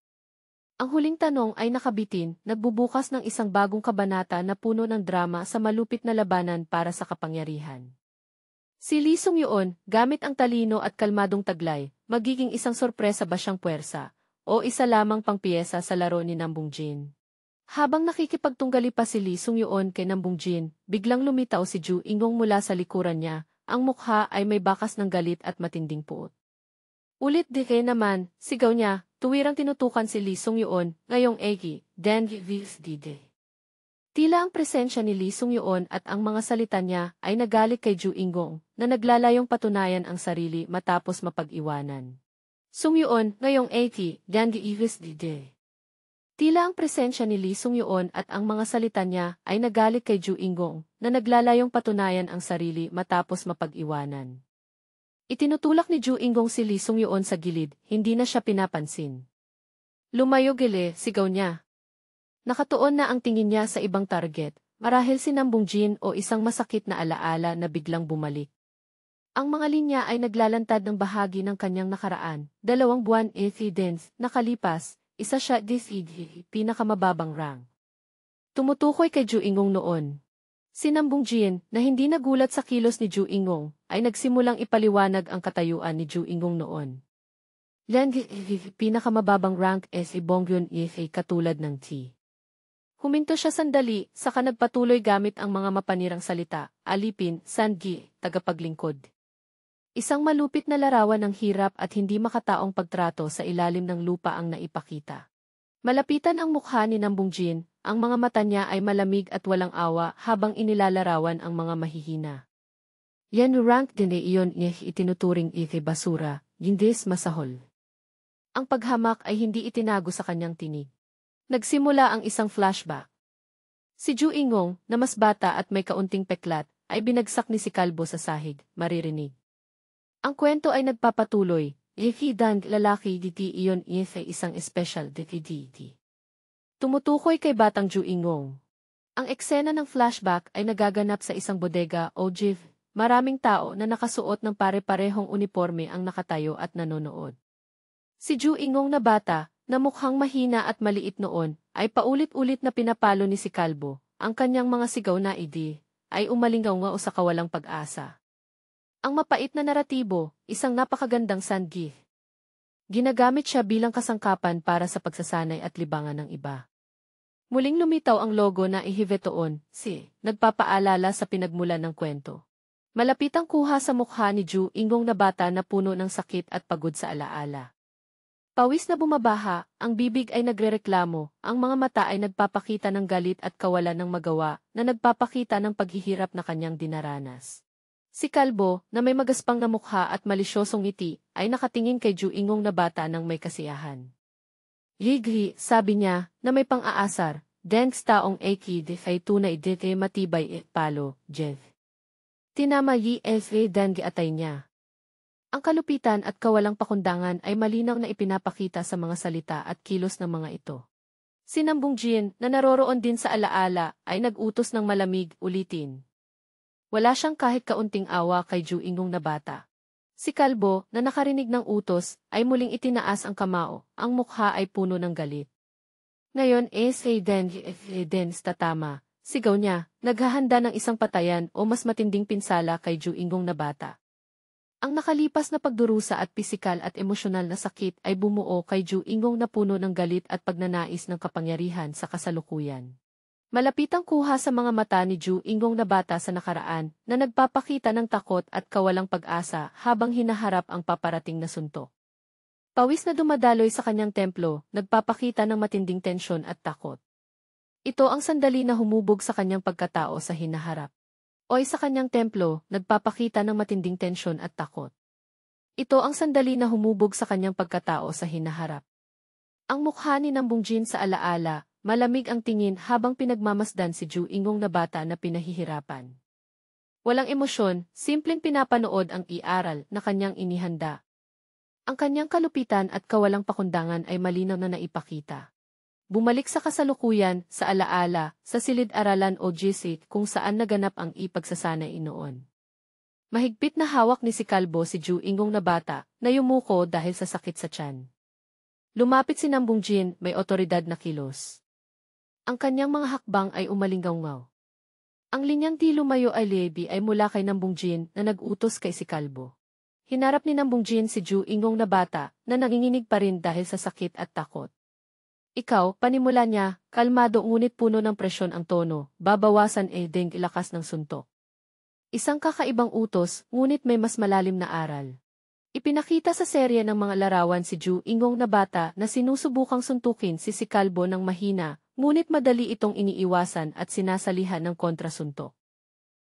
Ang huling tanong ay nakabitin, nagbubukas ng isang bagong kabanata na puno ng drama sa malupit na labanan para sa kapangyarihan. Si Lee Sung-yoon, gamit ang talino at kalmadong taglay, magiging isang sorpresa ba siyang puwersa, o isa lamang pang piyesa sa laro ni Nam Bungjin? Habang nakikipagtunggali pa si Lee Sung-yoon kay Nam Bungjin, biglang lumitaw si Ju Ingong mula sa likuran niya, ang mukha ay may bakas ng galit at matinding puot. Ulit dike naman, sigaw niya, tuwirang tinutukan si Lee Sung-yoon, ngayong Egi, Dengi Vis Dide. Tila ang presensya ni Lee Sung-yoon at ang mga salita niya ay nagalit kay Ju Ingong, na naglalayong patunayan ang sarili matapos mapag-iwanan. Sung-yoon, ngayong Egi, Dengi Vis Dide. Tila ang presensya ni Lee Sung-yoon at ang mga salita niya ay nagalit kay Ju Ingong, na naglalayong patunayan ang sarili matapos mapag-iwanan. Itinutulak ni Ju Ingong si Lee Sung-yoon sa gilid, hindi na siya pinapansin. Lumayo gili, sigaw niya. Nakatuon na ang tingin niya sa ibang target, marahil si Nam Bungjin o isang masakit na alaala na biglang bumalik. Ang mga linya ay naglalantad ng bahagi ng kanyang nakaraan, 2 buwan incidents, nakalipas, isa siya pinakamababang rank. Tumutukoy kay Ju Ingong noon. Si Nam Bungjin, na hindi nagulat sa kilos ni Ju Ingong, ay nagsimulang ipaliwanag ang katayuan ni Ju Ingong noon. Pinakamababang rank si Bongyun katulad ng T. Huminto siya sandali, saka nagpatuloy gamit ang mga mapanirang salita, alipin, sangi, tagapaglingkod. Isang malupit na larawan ng hirap at hindi makataong pagtrato sa ilalim ng lupa ang naipakita. Malapitan ang mukha ni Nam Bungjin, ang mga mata niya ay malamig at walang awa habang inilalarawan ang mga mahihina. Yan rank din iyon itinuturing basura, yindis masahol. Ang paghamak ay hindi itinago sa kanyang tinig. Nagsimula ang isang flashback. Si Ju Ingong, na mas bata at may kaunting peklat, ay binagsak ni si Kalbo sa sahig, maririnig. Ang kwento ay nagpapatuloy, dan lalaki diti iyon ay isang special diti. Tumutukoy kay batang Ju Ingong. Ang eksena ng flashback ay nagaganap sa isang bodega o jiv, maraming tao na nakasuot ng pare-parehong uniforme ang nakatayo at nanonood. Si Ju Ingong na bata, na mukhang mahina at maliit noon, ay paulit-ulit na pinapalo ni si Kalbo, ang kanyang mga sigaw na ay umalingaw sa kawalang pag-asa. Ang mapait na naratibo, isang napakagandang sandgi. Ginagamit siya bilang kasangkapan para sa pagsasanay at libangan ng iba. Muling lumitaw ang logo na ihivetoon, nagpapaalala sa pinagmulan ng kwento. Malapitang kuha sa mukha ni Ju Ingong na bata na puno ng sakit at pagod sa alaala. Pawis na bumabaha, ang bibig ay nagrereklamo, ang mga mata ay nagpapakita ng galit at kawalan ng magawa, na nagpapakita ng paghihirap na kanyang dinaranas. Si Kalbo, na may magaspang na mukha at malisyosong ngiti, ay nakatingin kay Ju Ingong na bata ng may kasiyahan. Yighi, sabi niya, na may pang-aasar, dengs taong aki ay tunay matibay palo, Jev. Tinama dengi atay niya. Ang kalupitan at kawalang pakundangan ay malinaw na ipinapakita sa mga salita at kilos ng mga ito. Si Nam Bungjin, na naroroon din sa alaala, ay nag-utos ng malamig, ulitin. Wala siyang kahit kaunting awa kay Ju Ingong na bata. Si Kalbo, na nakarinig ng utos, ay muling itinaas ang kamao, ang mukha ay puno ng galit. Ngayon Dens tatama, sigaw niya, naghahanda ng isang patayan o mas matinding pinsala kay Ju Ingong na bata. Ang nakalipas na pagdurusa at pisikal at emosyonal na sakit ay bumuo kay Ju Ingong na puno ng galit at pagnanais ng kapangyarihan sa kasalukuyan. Malapitang kuha sa mga mata ni Ju Ingong na bata sa nakaraan na nagpapakita ng takot at kawalang pag-asa habang hinaharap ang paparating na suntok. Pawis na dumadaloy sa kanyang templo, nagpapakita ng matinding tensyon at takot. Ito ang sandali na humubog sa kanyang pagkatao sa hinaharap. Oy sa kanyang templo, nagpapakita ng matinding tensyon at takot. Ito ang sandali na humubog sa kanyang pagkatao sa hinaharap. Ang mukha ni Nambungjin sa alaala, malamig ang tingin habang pinagmamasdan si Ju Ingong na bata na pinahihirapan. Walang emosyon, simpleng pinapanood ang iaral na kanyang inihanda. Ang kanyang kalupitan at kawalang pakundangan ay malinaw na naipakita. Bumalik sa kasalukuyan, sa alaala, sa silid-aralan o GC kung saan naganap ang ipagsasanay noon. Mahigpit na hawak ni si Kalbo si Ju Ingong na bata, na yumuko dahil sa sakit sa tiyan. Lumapit si Nambungjin, may otoridad na kilos. Ang kanyang mga hakbang ay umalinggaw-ngaw. Ang linyang di lumayo ay lebi ay mula kay Nambungjin na nag-utos kay si Kalbo. Hinarap ni Nambungjin si Ju Ingong na bata na nanginginig pa rin dahil sa sakit at takot. Ikaw, panimula niya, kalmado ngunit puno ng presyon ang tono, babawasan ding ilakas ng suntok. Isang kakaibang utos, ngunit may mas malalim na aral. Ipinakita sa serye ng mga larawan si Ju Ingong na bata na sinusubukang suntukin si Kalbo ng mahina, ngunit madali itong iniiwasan at sinasalihan ng kontrasuntok.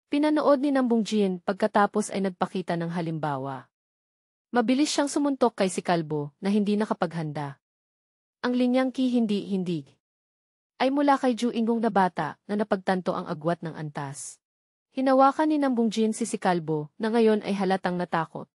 Pinanood ni Nambungjin pagkatapos ay nagpakita ng halimbawa. Mabilis siyang sumuntok kay si Kalbo na hindi nakapaghanda. Ang linyang hindi ay mula kay Ju Ingong na bata na napagtanto ang agwat ng antas. Hinawakan ni Nambungjin si Kalbo na ngayon ay halatang natakot.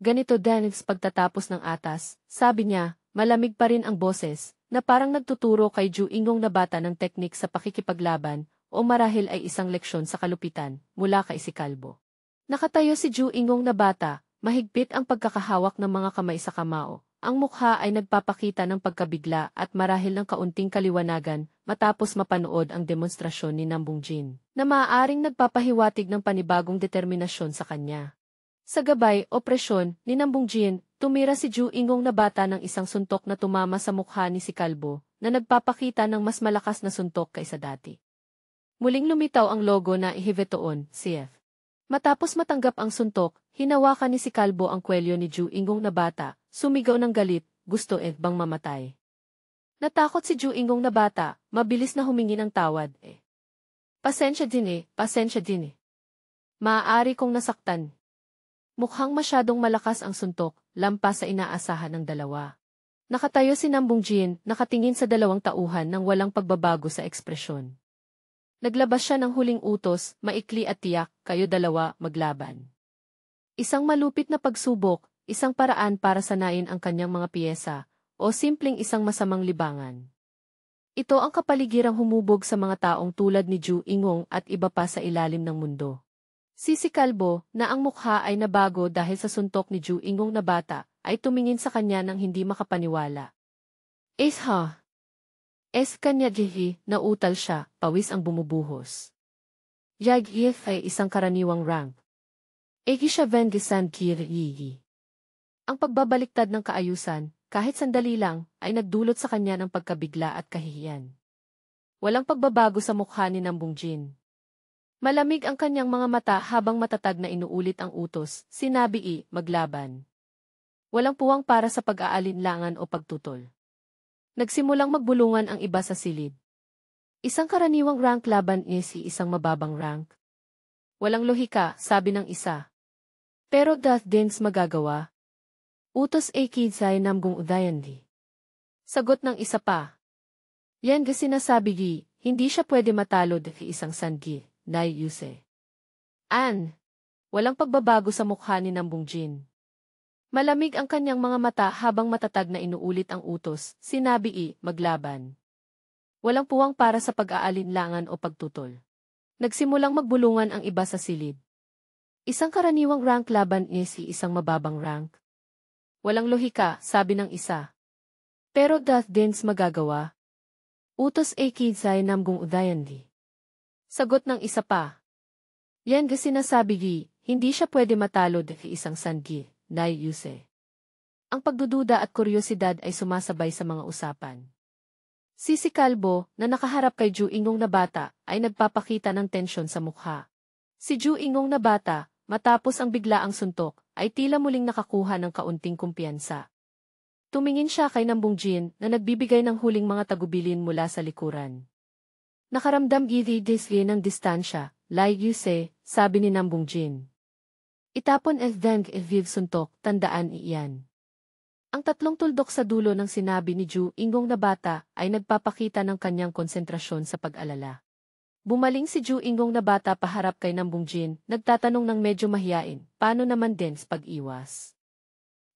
Ganito Dennis pagtatapos ng atas, sabi niya, malamig pa rin ang boses, na parang nagtuturo kay Ju Ingong na bata ng teknik sa pakikipaglaban o marahil ay isang leksyon sa kalupitan mula kay si Kalbo. Nakatayo si Ju Ingong na bata. Mahigpit ang pagkakahawak ng mga kamay sa kamao. Ang mukha ay nagpapakita ng pagkabigla at marahil ng kaunting kaliwanagan matapos mapanood ang demonstrasyon ni Nambungjin, na maaaring nagpapahiwatig ng panibagong determinasyon sa kanya. Sa gabay o presyon ni Nambungjin, tumira si Ju Ingong na bata ng isang suntok na tumama sa mukha ni si Kalbo, na nagpapakita ng mas malakas na suntok kaysa dati. Muling lumitaw ang logo na Ihivetoon, CF. Matapos matanggap ang suntok, hinawakan ni si Kalbo ang kwelyo ni Ju Ingong na bata, sumigaw ng galit, gusto bang mamatay. Natakot si Ju Ingong na bata, mabilis na humingi ng tawad Pasensya din Maaari kong nasaktan. Mukhang masyadong malakas ang suntok, lampas sa inaasahan ng dalawa. Nakatayo si Nambungjin, nakatingin sa dalawang tauhan nang walang pagbabago sa ekspresyon. Naglabas siya ng huling utos, maikli at tiyak, kayo dalawa, maglaban. Isang malupit na pagsubok, isang paraan para sanayin ang kanyang mga piyesa, o simpleng isang masamang libangan. Ito ang kapaligirang humubog sa mga taong tulad ni Ju Ingong at iba pa sa ilalim ng mundo. Si Kalbo, na ang mukha ay nabago dahil sa suntok ni Ju Ingong na bata, ay tumingin sa kanya nang hindi makapaniwala. Kanya jihi, nautal siya, pawis ang bumubuhos. Yag-if ay isang karaniwang rank. Siya vengisan kiri. Ang pagbabaliktad ng kaayusan, kahit sandali lang, ay nagdulot sa kanya ng pagkabigla at kahihiyan. Walang pagbabago sa mukha ni Nambungjin. Malamig ang kanyang mga mata habang matatag na inuulit ang utos, sinabi maglaban. Walang puwang para sa pag-aalinlangan o pagtutol. Nagsimulang magbulungan ang iba sa silid. Isang karaniwang rank laban isang mababang rank. Walang lohika, sabi ng isa. Pero dins magagawa. Utos kidsay namgung udayandi. Sagot ng isa pa. Yan ga sinasabi hindi siya pwede matalo isang sangi, nai yuse. Walang pagbabago sa mukha ni Nambungjin. Malamig ang kanyang mga mata habang matatag na inuulit ang utos, sinabi maglaban. Walang puwang para sa pag-aalinlangan o pagtutol. Nagsimulang magbulungan ang iba sa silid. Isang karaniwang rank laban ni si isang mababang rank. Walang lohika, sabi ng isa. Pero Darth Dins magagawa. Utos a kidsay namgung udayandi. Sagot ng isa pa. Yan ga sinasabi gi, hindi siya pwede matalo dahil isang sangi, Dai Yuse. Ang pagdududa at kuryosidad ay sumasabay sa mga usapan. Si Kalbo, na nakaharap kay Ju Ingong na bata, ay nagpapakita ng tensyon sa mukha. Si Ju Ingong na bata, matapos ang biglaang suntok, ay tila muling nakakuha ng kaunting kumpiyansa. Tumingin siya kay Nambung Jin na nagbibigay ng huling mga tagubilin mula sa likuran. Nakaramdam gidi disye ng distansya, Lai Yuse, sabi ni Nambung Jin. Itapon deng viv suntok, tandaan iyan. Ang tatlong tuldok sa dulo ng sinabi ni Ju Ingong na bata ay nagpapakita ng kanyang konsentrasyon sa pag-alala. Bumaling si Ju Ingong na bata paharap kay Nambung Jin, nagtatanong ng medyo mahiyain, paano naman din sa pag-iwas.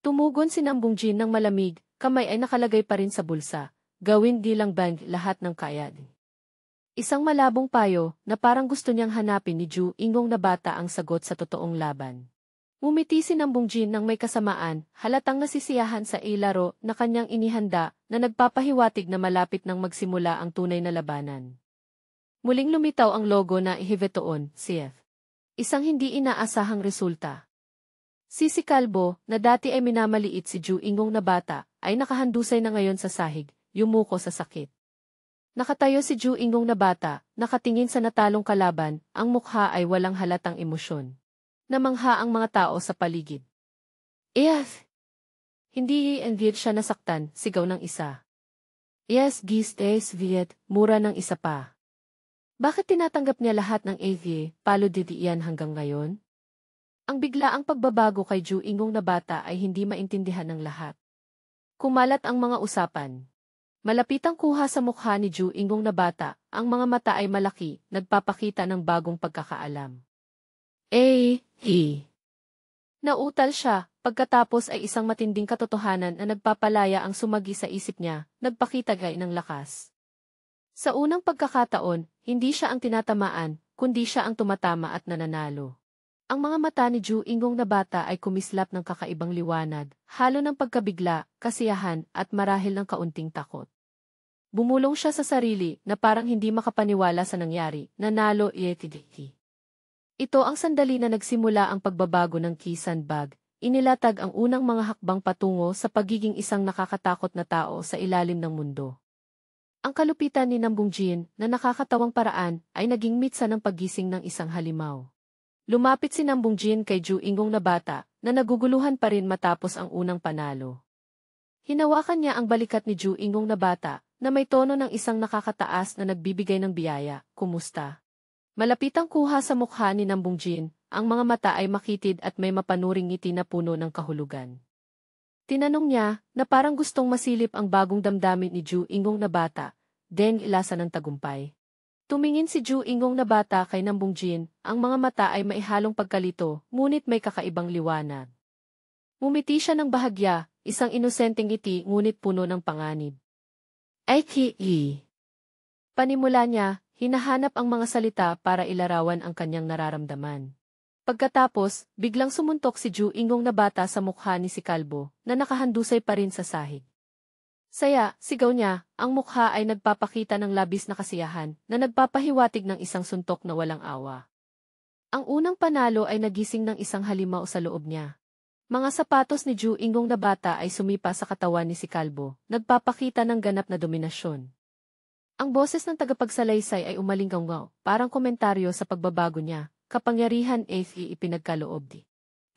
Tumugon si Nambung Jin ng malamig, kamay ay nakalagay pa rin sa bulsa, gawin di lang bang lahat ng kaya. Isang malabong payo na parang gusto niyang hanapin ni Ju Ingong na bata ang sagot sa totoong laban. Ngumiti si Nambung Jin ng may kasamaan, halatang nasisiyahan sa ilaro na kanyang inihanda na nagpapahiwatig na malapit nang magsimula ang tunay na labanan. Muling lumitaw ang logo na ihivetoon, CF. Isang hindi inaasahang resulta. Si Kalbo, na dati ay minamaliit si Ju Ingong na bata, ay nakahandusay na ngayon sa sahig, yumuko sa sakit. Nakatayo si Ju Ingong na bata, nakatingin sa natalong kalaban, ang mukha ay walang halatang emosyon. Namangha ang mga tao sa paligid. Yes! Hindi envied siya nasaktan, sigaw ng isa. Yes, gis viet, mura ng isa pa. Bakit tinatanggap niya lahat ng AV, palo didiyan hanggang ngayon? Ang biglaang pagbabago kay Ju Ingong na bata ay hindi maintindihan ng lahat. Kumalat ang mga usapan. Malapitang kuha sa mukha ni Ju Ingong na bata, ang mga mata ay malaki, nagpapakita ng bagong pagkakaalam. Nautal siya, pagkatapos ay isang matinding katotohanan na nagpapalaya ang sumagi sa isip niya, nagpakitagay ng lakas. Sa unang pagkakataon, hindi siya ang tinatamaan, kundi siya ang tumatama at nananalo. Ang mga mata ni Ju Ingong na bata ay kumislap ng kakaibang liwanag, halo ng pagkabigla, kasiyahan, at marahil ng kaunting takot. Bumulong siya sa sarili na parang hindi makapaniwala sa nangyari, nanalo ietidiki. Ito ang sandali na nagsimula ang pagbabago ng Kisan Bag, inilatag ang unang mga hakbang patungo sa pagiging isang nakakatakot na tao sa ilalim ng mundo. Ang kalupitan ni Nambung Jin, na nakakatawang paraan, ay naging mitsa ng paggising ng isang halimaw. Lumapit si Nambung Jin kay Ju Ingong na bata, na naguguluhan pa rin matapos ang unang panalo. Hinawakan niya ang balikat ni Ju Ingong na bata, na may tono ng isang nakakataas na nagbibigay ng biyaya, kumusta? Malapitang kuha sa mukha ni Nambung Jin, ang mga mata ay makitid at may mapanuring ngiti na puno ng kahulugan. Tinanong niya, na parang gustong masilip ang bagong damdamin ni Ju Ingong na bata, deng ilasa ng tagumpay. Tumingin si Ju Ingong na bata kay Nambung Jin, ang mga mata ay maihalong pagkalito, ngunit may kakaibang liwanag. Ngumiti siya ng bahagya, isang inosenteng ngiti ngunit puno ng panganib. Panimula niya, hinahanap ang mga salita para ilarawan ang kanyang nararamdaman. Pagkatapos, biglang sumuntok si Ju Ingong na bata sa mukha ni Kalbo, na nakahandusay pa rin sa sahig. Saya, sigaw niya, ang mukha ay nagpapakita ng labis na kasiyahan, na nagpapahiwatig ng isang suntok na walang awa. Ang unang panalo ay nagising ng isang halimaw sa loob niya. Mga sapatos ni Ju Ingong na bata ay sumipa sa katawan ni Kalbo, nagpapakita ng ganap na dominasyon. Ang boses ng tagapagsalaysay ay umalinggaw, parang komentaryo sa pagbabago niya, kapangyarihan ipinagkaloob di.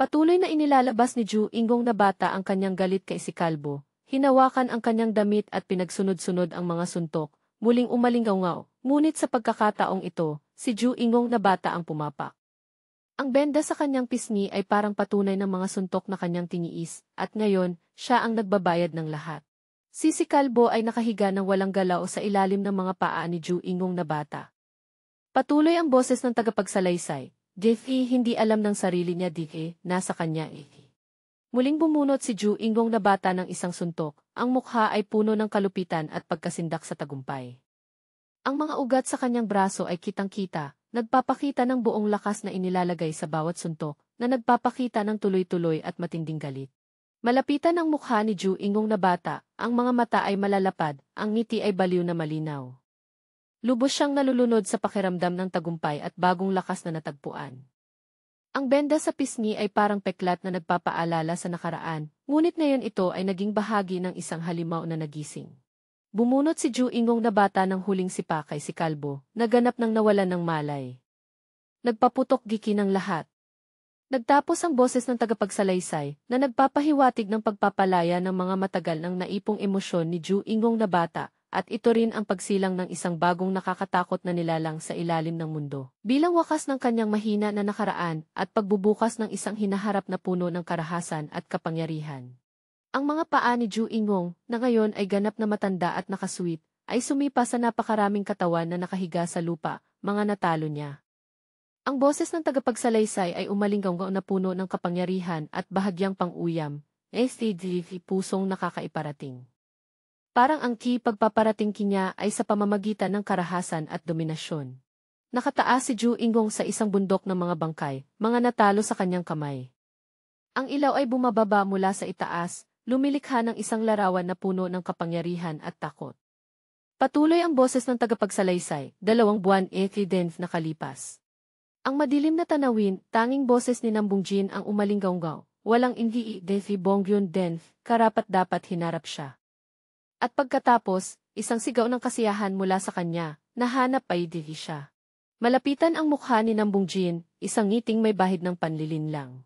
Patuloy na inilalabas ni Ju Ingong na bata ang kanyang galit kay Kalbo, hinawakan ang kanyang damit at pinagsunod-sunod ang mga suntok, muling umalinggaw, ngunit sa pagkakataong ito, si Ju Ingong na bata ang pumapak. Ang benda sa kanyang pisngi ay parang patunay ng mga suntok na kanyang tiniis, at ngayon, siya ang nagbabayad ng lahat. Si Kalbo ay nakahiga ng walang galaw sa ilalim ng mga paa ni Ju Ingong na bata. Patuloy ang boses ng tagapagsalaysay, Jeffy hindi alam ng sarili niya nasa kanya Muling bumunot si Ju Ingong na bata ng isang suntok, ang mukha ay puno ng kalupitan at pagkasindak sa tagumpay. Ang mga ugat sa kanyang braso ay kitang-kita, nagpapakita ng buong lakas na inilalagay sa bawat suntok, na nagpapakita ng tuloy-tuloy at matinding galit. Malapitan ang mukha ni Ju Ingong na bata, ang mga mata ay malalapad, ang ngiti ay baliw na malinaw. Lubos siyang nalulunod sa pakiramdam ng tagumpay at bagong lakas na natagpuan. Ang benda sa pisngi ay parang peklat na nagpapaalala sa nakaraan, ngunit ngayon ito ay naging bahagi ng isang halimaw na nagising. Bumunot si Ju Ingong na bata ng huling sipa kay si Kalbo, naganap ng nawalan ng malay. Nagpaputok giki ng lahat. Nagtapos ang boses ng tagapagsalaysay na nagpapahiwatig ng pagpapalaya ng mga matagal ng naipong emosyon ni Ju Ingong na bata at ito rin ang pagsilang ng isang bagong nakakatakot na nilalang sa ilalim ng mundo. Bilang wakas ng kanyang mahina na nakaraan at pagbubukas ng isang hinaharap na puno ng karahasan at kapangyarihan. Ang mga paa ni Ju Ingong, na ngayon ay ganap na matanda at nakasweet, ay sumipa sa napakaraming katawan na nakahiga sa lupa, mga natalo niya. Ang boses ng tagapagsalaysay ay umalinggaw na puno ng kapangyarihan at bahagyang pang-uyam, pusong nakakaiparating. Parang ang pagpaparating niya ay sa pamamagitan ng karahasan at dominasyon. Nakataas si Ju Ingong sa isang bundok ng mga bangkay, mga natalo sa kanyang kamay. Ang ilaw ay bumababa mula sa itaas, lumilikha ng isang larawan na puno ng kapangyarihan at takot. Patuloy ang boses ng tagapagsalaysay, 2 buwan denf nakalipas. Ang madilim na tanawin, tanging boses ni Nambung Jin ang umalinggaw-ngaw, walang hindi defi bongyun denf, karapat-dapat hinarap siya. At pagkatapos, isang sigaw ng kasiyahan mula sa kanya, nahanap ay dihi siya. Malapitan ang mukha ni Nambung Jin, isang ngiting may bahid ng panlilinlang.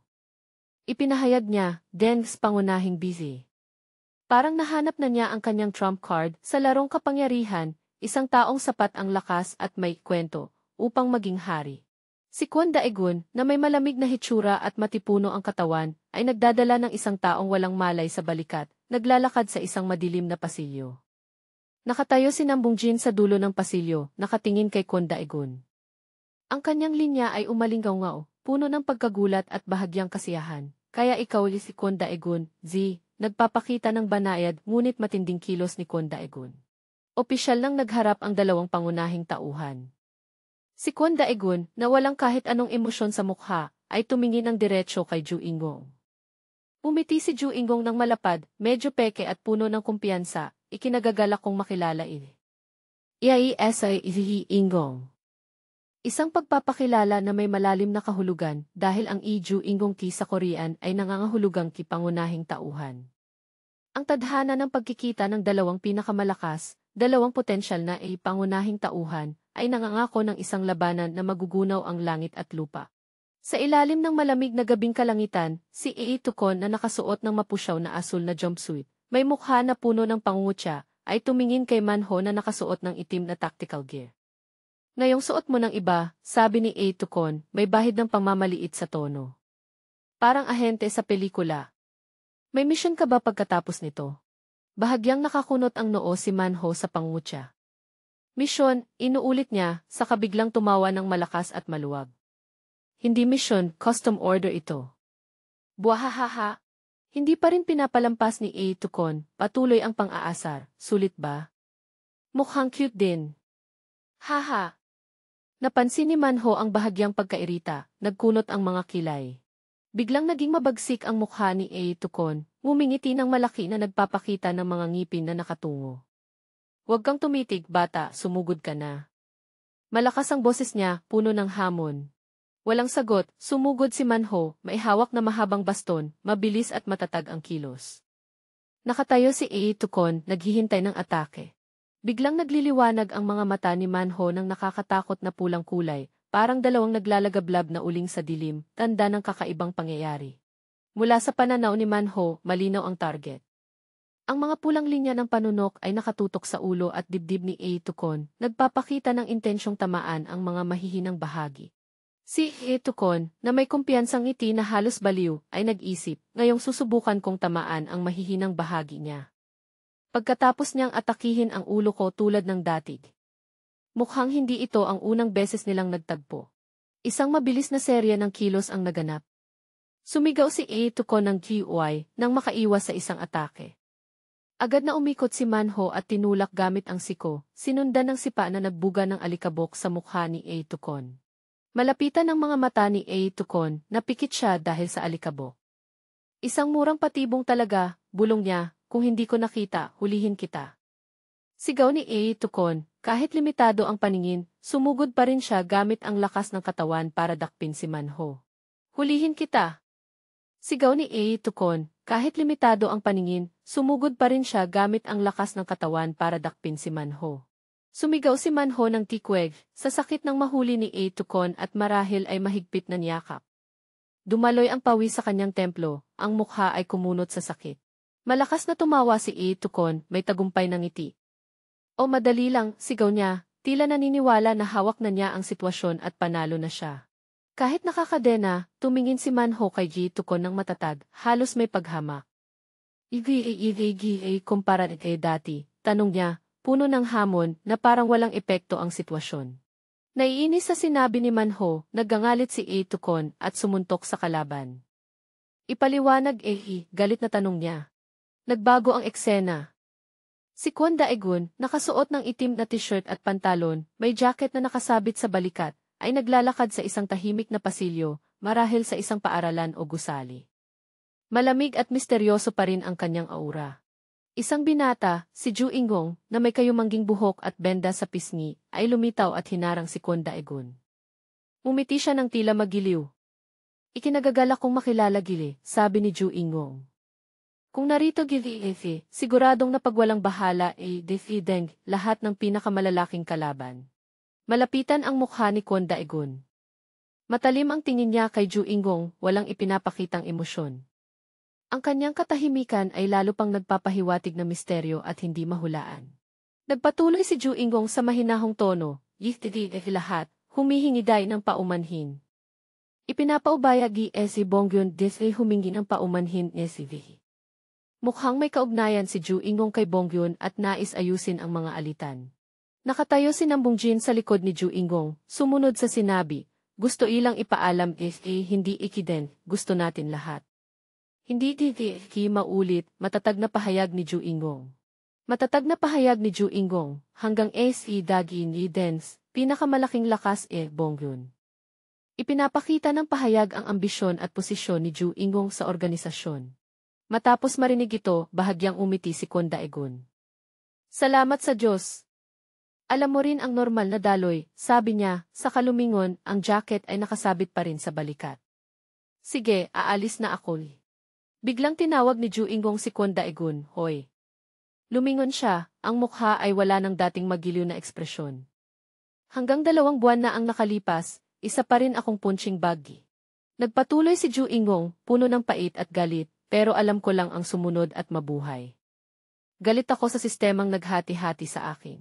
Ipinahayag niya, denf's pangunahing busy. Parang nahanap na niya ang kanyang trump card sa larong kapangyarihan, isang taong sapat ang lakas at may kwento, upang maging hari. Si Kwon Daegun, na may malamig na hitsura at matipuno ang katawan, ay nagdadala ng isang taong walang malay sa balikat, naglalakad sa isang madilim na pasilyo. Nakatayo si Nambung Jin sa dulo ng pasilyo, nakatingin kay Kwon Daegun. Ang kanyang linya ay umalinggaw-ngaw, puno ng pagkagulat at bahagyang kasiyahan. Kaya ikaw si Kwon Daegun, nagpapakita ng banayad ngunit matinding kilos ni Kwon Daegun. Opisyal nang nagharap ang dalawang pangunahing tauhan. Si Kwon Daegun, na walang kahit anong emosyon sa mukha, ay tumingin ng diretsyo kay Ju Ingong. Umiti si Ju Ingong ng malapad, medyo peke at puno ng kumpiyansa, ikinagagalak kong makilala ini. Iai-esay Ju Ingong. Isang pagpapakilala na may malalim na kahulugan dahil ang Ju Ingong sa Korean ay nangangahulugang kipangunahing tauhan. Ang tadhana ng pagkikita ng dalawang pinakamalakas, dalawang potensyal na pangunahing tauhan, ay nangangako ng isang labanan na magugunaw ang langit at lupa. Sa ilalim ng malamig na gabing kalangitan, si Tukon na nakasuot ng mapusyaw na asul na jumpsuit, may mukha na puno ng pangungutya, ay tumingin kay Manho na nakasuot ng itim na tactical gear. Ngayong suot mo ng iba, sabi ni Tukon, may bahid ng pamamaliit sa tono. Parang ahente sa pelikula. May mission ka ba pagkatapos nito? Bahagyang nakakunot ang noo si Manho sa pangungutya. Misyon, inuulit niya, sa kabiglang tumawa ng malakas at maluwag. Hindi misyon, custom order ito. Buahahaha. Hindi pa rin pinapalampas ni Tukon, patuloy ang pang-aasar, sulit ba? Mukhang cute din. Haha. Napansin ni Manho ang bahagyang pagkairita, nagkunot ang mga kilay. Biglang naging mabagsik ang mukha ni Tukon, ngumingiti ng malaki na nagpapakita ng mga ngipin na nakatungo. Huwag kang tumitig, bata, sumugod ka na. Malakas ang boses niya, puno ng hamon. Walang sagot, sumugod si Manho, may hawak na mahabang baston, mabilis at matatag ang kilos. Nakatayo si Tukon, naghihintay ng atake. Biglang nagliliwanag ang mga mata ni Manho ng nakakatakot na pulang kulay, parang dalawang naglalagablab na uling sa dilim, tanda ng kakaibang pangyayari. Mula sa pananaw ni Manho, malinaw ang target. Ang mga pulang linya ng panunok ay nakatutok sa ulo at dibdib ni Tukon, nagpapakita ng intensyong tamaan ang mga mahihinang bahagi. Si Tukon, na may kumpiyansang ngiti na halos baliw, ay nag-isip, ngayong susubukan kong tamaan ang mahihinang bahagi niya. Pagkatapos niyang atakihin ang ulo ko tulad ng datig. Mukhang hindi ito ang unang beses nilang nagtagpo. Isang mabilis na serya ng kilos ang naganap. Sumigaw si Tukon ng GY nang makaiwas sa isang atake. Agad na umikot si Manho at tinulak gamit ang siko, sinundan ng sipa na nagbuga ng alikabok sa mukha ni Tukon. Malapitan ang mga mata ni A. Tukon, napikit siya dahil sa alikabok. Isang murang patibong talaga, bulong niya, kung hindi ko nakita, hulihin kita. Sigaw ni A. Tukon, kahit limitado ang paningin, sumugod pa rin siya gamit ang lakas ng katawan para dakpin si Manho. Hulihin kita. Sigaw ni A. Tukon, kahit limitado ang paningin, sumugod pa rin siya gamit ang lakas ng katawan para dakpin si Manho. Sumigaw si Manho ng tikweg, sa sakit ng mahuli ni A. Tukon at marahil ay mahigpit na niyakap. Dumaloy ang pawis sa kanyang templo, ang mukha ay kumunot sa sakit. Malakas na tumawa si A. Tukon, may tagumpay ng ngiti. O madali lang, sigaw niya, tila naniniwala na hawak na niya ang sitwasyon at panalo na siya. Kahit nakakadena, tumingin si Manho kay G. Tukon ng matatag, halos may paghamak. Igi kumpara kay dati, tanong niya, puno ng hamon na parang walang epekto ang sitwasyon. Naiinis sa sinabi ni Manho, naggangalit si A. Tukon at sumuntok sa kalaban. Ipaliwanag galit na tanong niya. Nagbago ang eksena. Si Kwon Daegun, nakasuot ng itim na t-shirt at pantalon, may jacket na nakasabit sa balikat, ay naglalakad sa isang tahimik na pasilyo, marahil sa isang paaralan o gusali. Malamig at misteryoso pa rin ang kanyang aura. Isang binata, si Ju Ingong, na may kayumangging buhok at benda sa pisngi, ay lumitaw at hinarang si Kwon Daegun. Umiti siya ng tila magiliw. Ikinagagalak kong makilala Gili, sabi ni Ju Ingong. Kung narito Gili siguradong napagwalang bahala defideng lahat ng pinakamalalaking kalaban. Malapitan ang mukha ni Kwon Daegun. Matalim ang tingin niya kay Ju Ingong, walang ipinapakitang emosyon. Ang kanyang katahimikan ay lalo pang nagpapahiwatig na misteryo at hindi mahulaan. Nagpatuloy si Ju Ingong sa mahinahong tono, lahat, humihingi day ng paumanhin. Ipinapaubayag si Bongyun humingi ng paumanhin si Mukhang may kaugnayan si Ju Ingong kay Bongyun at nais ayusin ang mga alitan. Nakatayo si Nambong Jin sa likod ni Ju Ingong, sumunod sa sinabi, gusto ilang ipaalam hindi ikiden, gusto natin lahat. Hindi maulit, matatag na pahayag ni Ju Ingong. Matatag na pahayag ni Ju Ingong, hanggang dagi ni Dens, pinakamalaking lakas Bongyun. Ipinapakita ng pahayag ang ambisyon at posisyon ni Ju Ingong sa organisasyon. Matapos marinig ito, bahagyang umiti si Kwon Daegun. Salamat sa Diyos. Alam mo rin ang normal na daloy, sabi niya, sa kalumingon, ang jacket ay nakasabit pa rin sa balikat. Sige, aalis na ako. Biglang tinawag ni Ju Ingong si Kwon Daegun, hoy. Lumingon siya, ang mukha ay wala ng dating magiliw na ekspresyon. Hanggang 2 buwan na ang nakalipas, isa pa rin akong punching bag. Nagpatuloy si Ju Ingong, puno ng pait at galit, pero alam ko lang ang sumunod at mabuhay. Galit ako sa sistemang naghati-hati sa akin.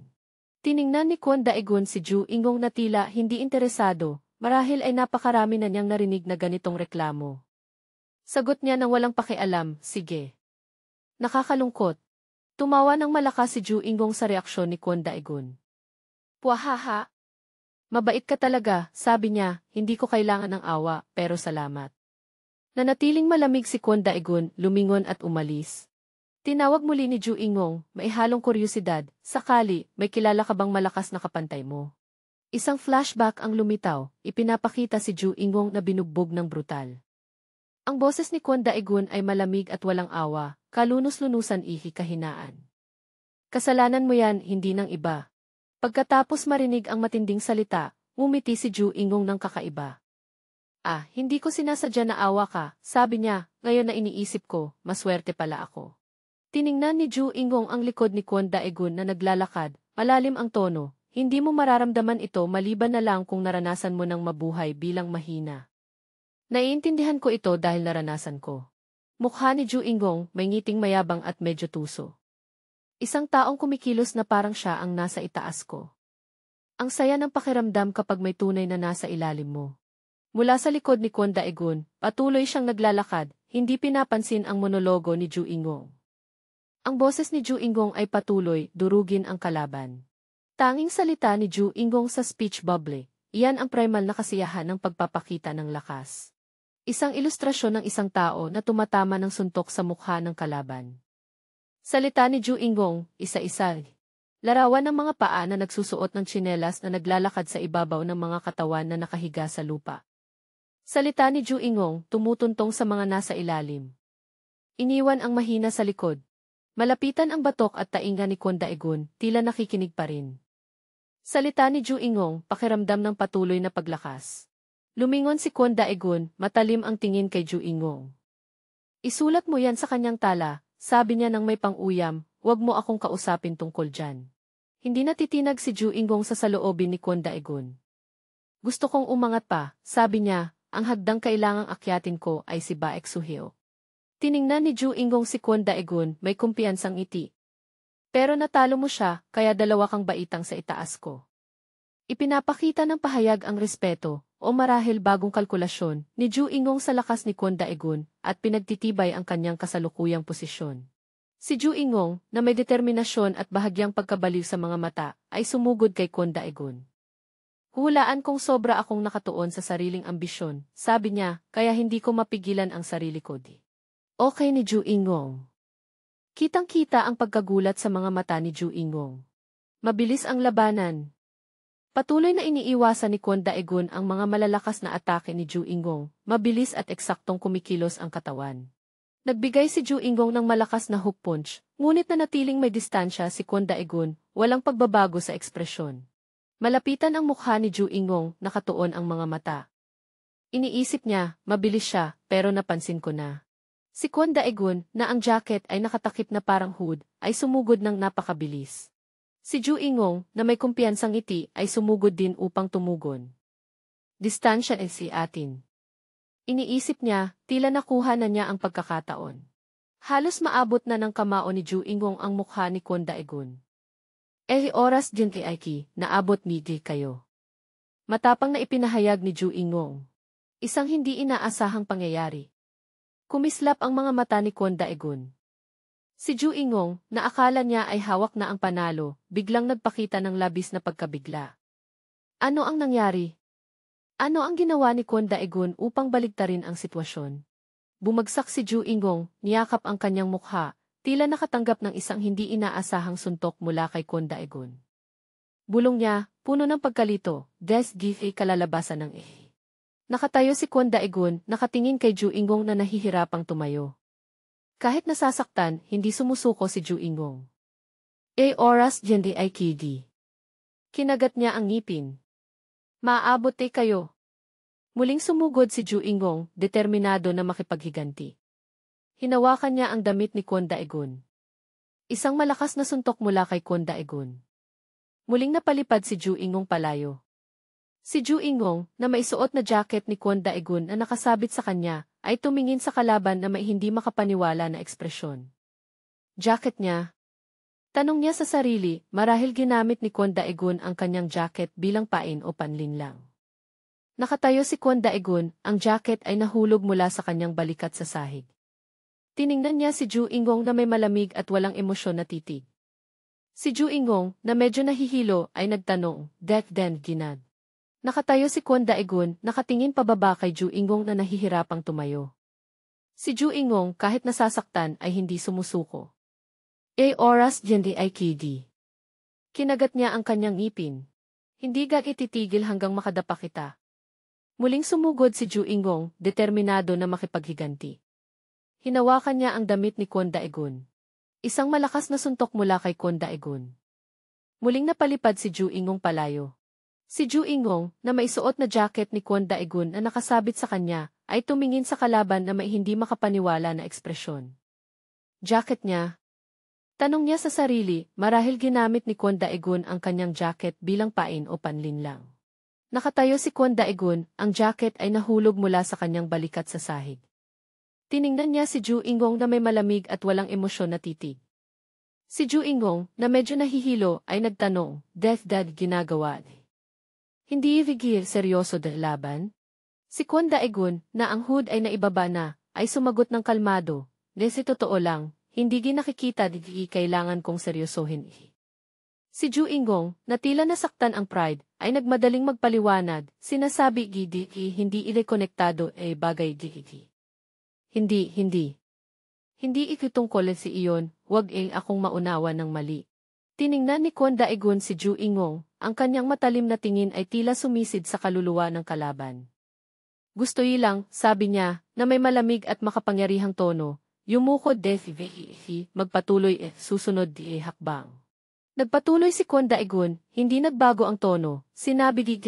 Tiningnan ni Kwon Daegun si Ju Ingong na tila hindi interesado, marahil ay napakarami na niyang narinig na ganitong reklamo. Sagot niya nang walang pakialam, sige. Nakakalungkot. Tumawa ng malakas si Ju Ingong sa reaksyon ni Kwon Daegun. Puahaha. Mabait ka talaga, sabi niya, hindi ko kailangan ng awa, pero salamat. Nanatiling malamig si Kwon Daegun, lumingon at umalis. Tinawag muli ni Ju Ingong, may halong kuryosidad, sakali, may kilala ka bang malakas na kapantay mo? Isang flashback ang lumitaw, ipinapakita si Ju Ingong na binugbog ng brutal. Ang boses ni Kwon Daegun ay malamig at walang awa, kalunos-lunusan kahinaan. Kasalanan mo yan, hindi ng iba. Pagkatapos marinig ang matinding salita, ngumiti si Ju Ingong ng kakaiba. Hindi ko sinasadya na awa ka, sabi niya, ngayon na iniisip ko, maswerte pala ako. Tiningnan ni Ju Ingong ang likod ni Kwon Daegun na naglalakad, malalim ang tono, hindi mo mararamdaman ito maliban na lang kung naranasan mo ng mabuhay bilang mahina. Naiintindihan ko ito dahil naranasan ko. Mukha ni Ju Ingong may ngiting mayabang at medyo tuso. Isang taong kumikilos na parang siya ang nasa itaas ko. Ang saya ng pakiramdam kapag may tunay na nasa ilalim mo. Mula sa likod ni Kwon Daegun, patuloy siyang naglalakad, hindi pinapansin ang monologo ni Ju Ingong. Ang boses ni Ju Ingong ay patuloy, durugin ang kalaban. Tanging salita ni Ju Ingong sa speech bubble, iyan ang primal na kasiyahan ng pagpapakita ng lakas. Isang ilustrasyon ng isang tao na tumatama ng suntok sa mukha ng kalaban. Salita ni Ju Ingong, isa-isa. Larawan ng mga paa na nagsusuot ng tsinelas na naglalakad sa ibabaw ng mga katawan na nakahiga sa lupa. Salita ni Ju Ingong, tumutuntong sa mga nasa ilalim. Iniwan ang mahina sa likod. Malapitan ang batok at tainga ni Kwon Daegun, tila nakikinig pa rin. Salita ni Ju Ingong, pakiramdam ng patuloy na paglakas. Lumingon si Kwon Daegun, matalim ang tingin kay Ju Ingong. Isulat mo yan sa kanyang tala, sabi niya nang may pang-uyam, wag mo akong kausapin tungkol dyan. Hindi natitinag si Ju Ingong sa saloobin ni Kwon Daegun. Gusto kong umangat pa, sabi niya, ang hagdang kailangang akyatin ko ay si Baek Suhyo. Tiningnan ni Ju Ingong si Kwon Daegun, may kumpiyansang ngiti. Pero natalo mo siya, kaya dalawa kang baitang sa itaas ko. Ipinapakita ng pahayag ang respeto, o marahil bagong kalkulasyon, ni Ju Ingong sa lakas ni Kwon Daegun, at pinagtitibay ang kanyang kasalukuyang posisyon. Si Ju Ingong, na may determinasyon at bahagyang pagkabaliw sa mga mata, ay sumugod kay Kwon Daegun. Hulaan kong sobra akong nakatuon sa sariling ambisyon, sabi niya, kaya hindi ko mapigilan ang sarili ko di. Okay ni Ju Ingong. Kitang-kita ang pagkagulat sa mga mata ni Ju Ingong. Mabilis ang labanan. Patuloy na iniiwasan ni Kwon Daegun ang mga malalakas na atake ni Ju Ingong, mabilis at eksaktong kumikilos ang katawan. Nagbigay si Ju Ingong ng malakas na hook punch, ngunit nanatiling may distansya si Kwon Daegun, walang pagbabago sa ekspresyon. Malapitan ang mukha ni Ju Ingong, nakatuon ang mga mata. Iniisip niya, mabilis siya, pero napansin ko na. Si Kwon Daegun, na ang jacket ay nakatakip na parang hood, ay sumugod ng napakabilis. Si Ju Ingong, na may kumpiyansang ngiti, ay sumugod din upang tumugon. Distansya ay si atin. Iniisip niya, tila nakuha na niya ang pagkakataon. Halos maabot na ng kamao ni Ju Ingong ang mukha ni Kwon Daegun. Oras din ki, naabot migi kayo. Matapang na ipinahayag ni Ju Ingong. Isang hindi inaasahang pangyayari. Kumislap ang mga mata ni Kwon Daegun. Si Ju Ingong, na akala niya ay hawak na ang panalo, biglang nagpakita ng labis na pagkabigla. Ano ang nangyari? Ano ang ginawa ni Kwon Daegun upang baligtarin ang sitwasyon? Bumagsak si Ju Ingong, niyakap ang kanyang mukha, tila nakatanggap ng isang hindi inaasahang suntok mula kay Kwon Daegun. Bulong niya, puno ng pagkalito, des give ay kalalabasan ng Nakatayo si Kwon Daegun, nakatingin kay Ju Ingong na nahihirapang tumayo. Kahit nasasaktan, hindi sumusuko si Ju Ingong. Oras dyan ay kidi. Kinagat niya ang ngipin. Maaabot kayo. Muling sumugod si Ju Ingong, determinado na makipaghiganti. Hinawakan niya ang damit ni Kwon Daegun. Isang malakas na suntok mula kay Kwon Daegun. Muling napalipad si Ju Ingong palayo. Si Ju Ingong, na maisuot na jacket ni Kwon Daegun na nakasabit sa kanya, ay tumingin sa kalaban na may hindi makapaniwala na ekspresyon. Jacket niya? Tanong niya sa sarili, marahil ginamit ni Kwon Daegun ang kanyang jacket bilang pain o panlinlang. Nakatayo si Kwon Daegun, ang jacket ay nahulog mula sa kanyang balikat sa sahig. Tiningnan niya si Ju Ingong na may malamig at walang emosyon na titig. Si Ju Ingong, na medyo nahihilo, ay nagtanong, "Death then ginad." Nakatayo si Kwon Daegun, nakatingin pababa kay Ju Ingong na nahihirapang tumayo. Si Ju Ingong, kahit nasasaktan, ay hindi sumusuko. Oras dyan ay kidi. Kinagat niya ang kanyang ngipin. Hindi ka ititigil hanggang makadapa kita. Muling sumugod si Ju Ingong, determinado na makipaghiganti. Hinawakan niya ang damit ni Kwon Daegun. Isang malakas na suntok mula kay Kwon Daegun. Muling napalipad si Ju Ingong palayo. Si Ju Ingong, na maisuot na jacket ni Kwon Daegun na nakasabit sa kanya, ay tumingin sa kalaban na may hindi makapaniwala na ekspresyon. Jacket niya? Tanong niya sa sarili, marahil ginamit ni Kwon Daegun ang kanyang jacket bilang pain o panlinlang. Nakatayo si Kwon Daegun, ang jacket ay nahulog mula sa kanyang balikat sa sahig. Tiningnan niya si Ju Ingong na may malamig at walang emosyon na titig. Si Ju Ingong, na medyo nahihilo, ay nagtanong, "Death dad ginagawa?" Hindi ibigil seryoso dahil laban? Si Kwon Daegun, na ang hood ay naibaba na, ay sumagot ng kalmado, "Nesi totoo lang, hindi nakikita di kailangan kong seryosohin." Si Ju Ingong, na tila nasaktan ang pride, ay nagmadaling magpaliwanag, sinasabi gidi hindi irekonektado bagay gidi. Hindi. Hindi ikitungkol si iyon, wag akong maunawa ng mali. Tiningnan ni Kwon Daegun si Ju Ingong, ang kanyang matalim na tingin ay tila sumisid sa kaluluwa ng kalaban. Gusto ilang, sabi niya, na may malamig at makapangyarihang tono, yumukod magpatuloy susunod di hakbang. Nagpatuloy si Kwon Daegun, hindi nagbago ang tono, sinabi di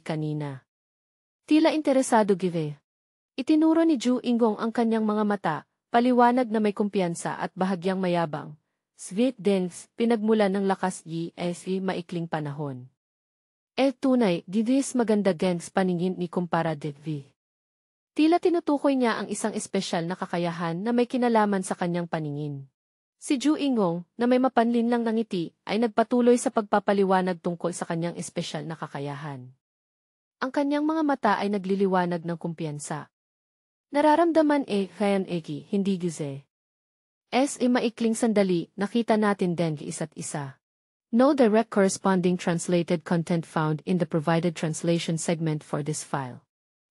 kanina. Tila interesado give. Itinuro ni Ju Ingong ang kanyang mga mata, paliwanag na may kumpiyansa at bahagyang mayabang. Sweet dance, pinagmulan ng lakas maikling panahon. Tunay, didis maganda gens paningin ni kumpara Devi. Tila tinutukoy niya ang isang espesyal na kakayahan na may kinalaman sa kanyang paningin. Si Ju Ingong, na may mapanlinlang na ngiti, ay nagpatuloy sa pagpapaliwanag tungkol sa kanyang espesyal na kakayahan. Ang kanyang mga mata ay nagliliwanag ng kumpiyansa. Nararamdaman kayan hindi gize. Maikling sandali, nakita natin din isa't isa. No direct corresponding translated content found in the provided translation segment for this file.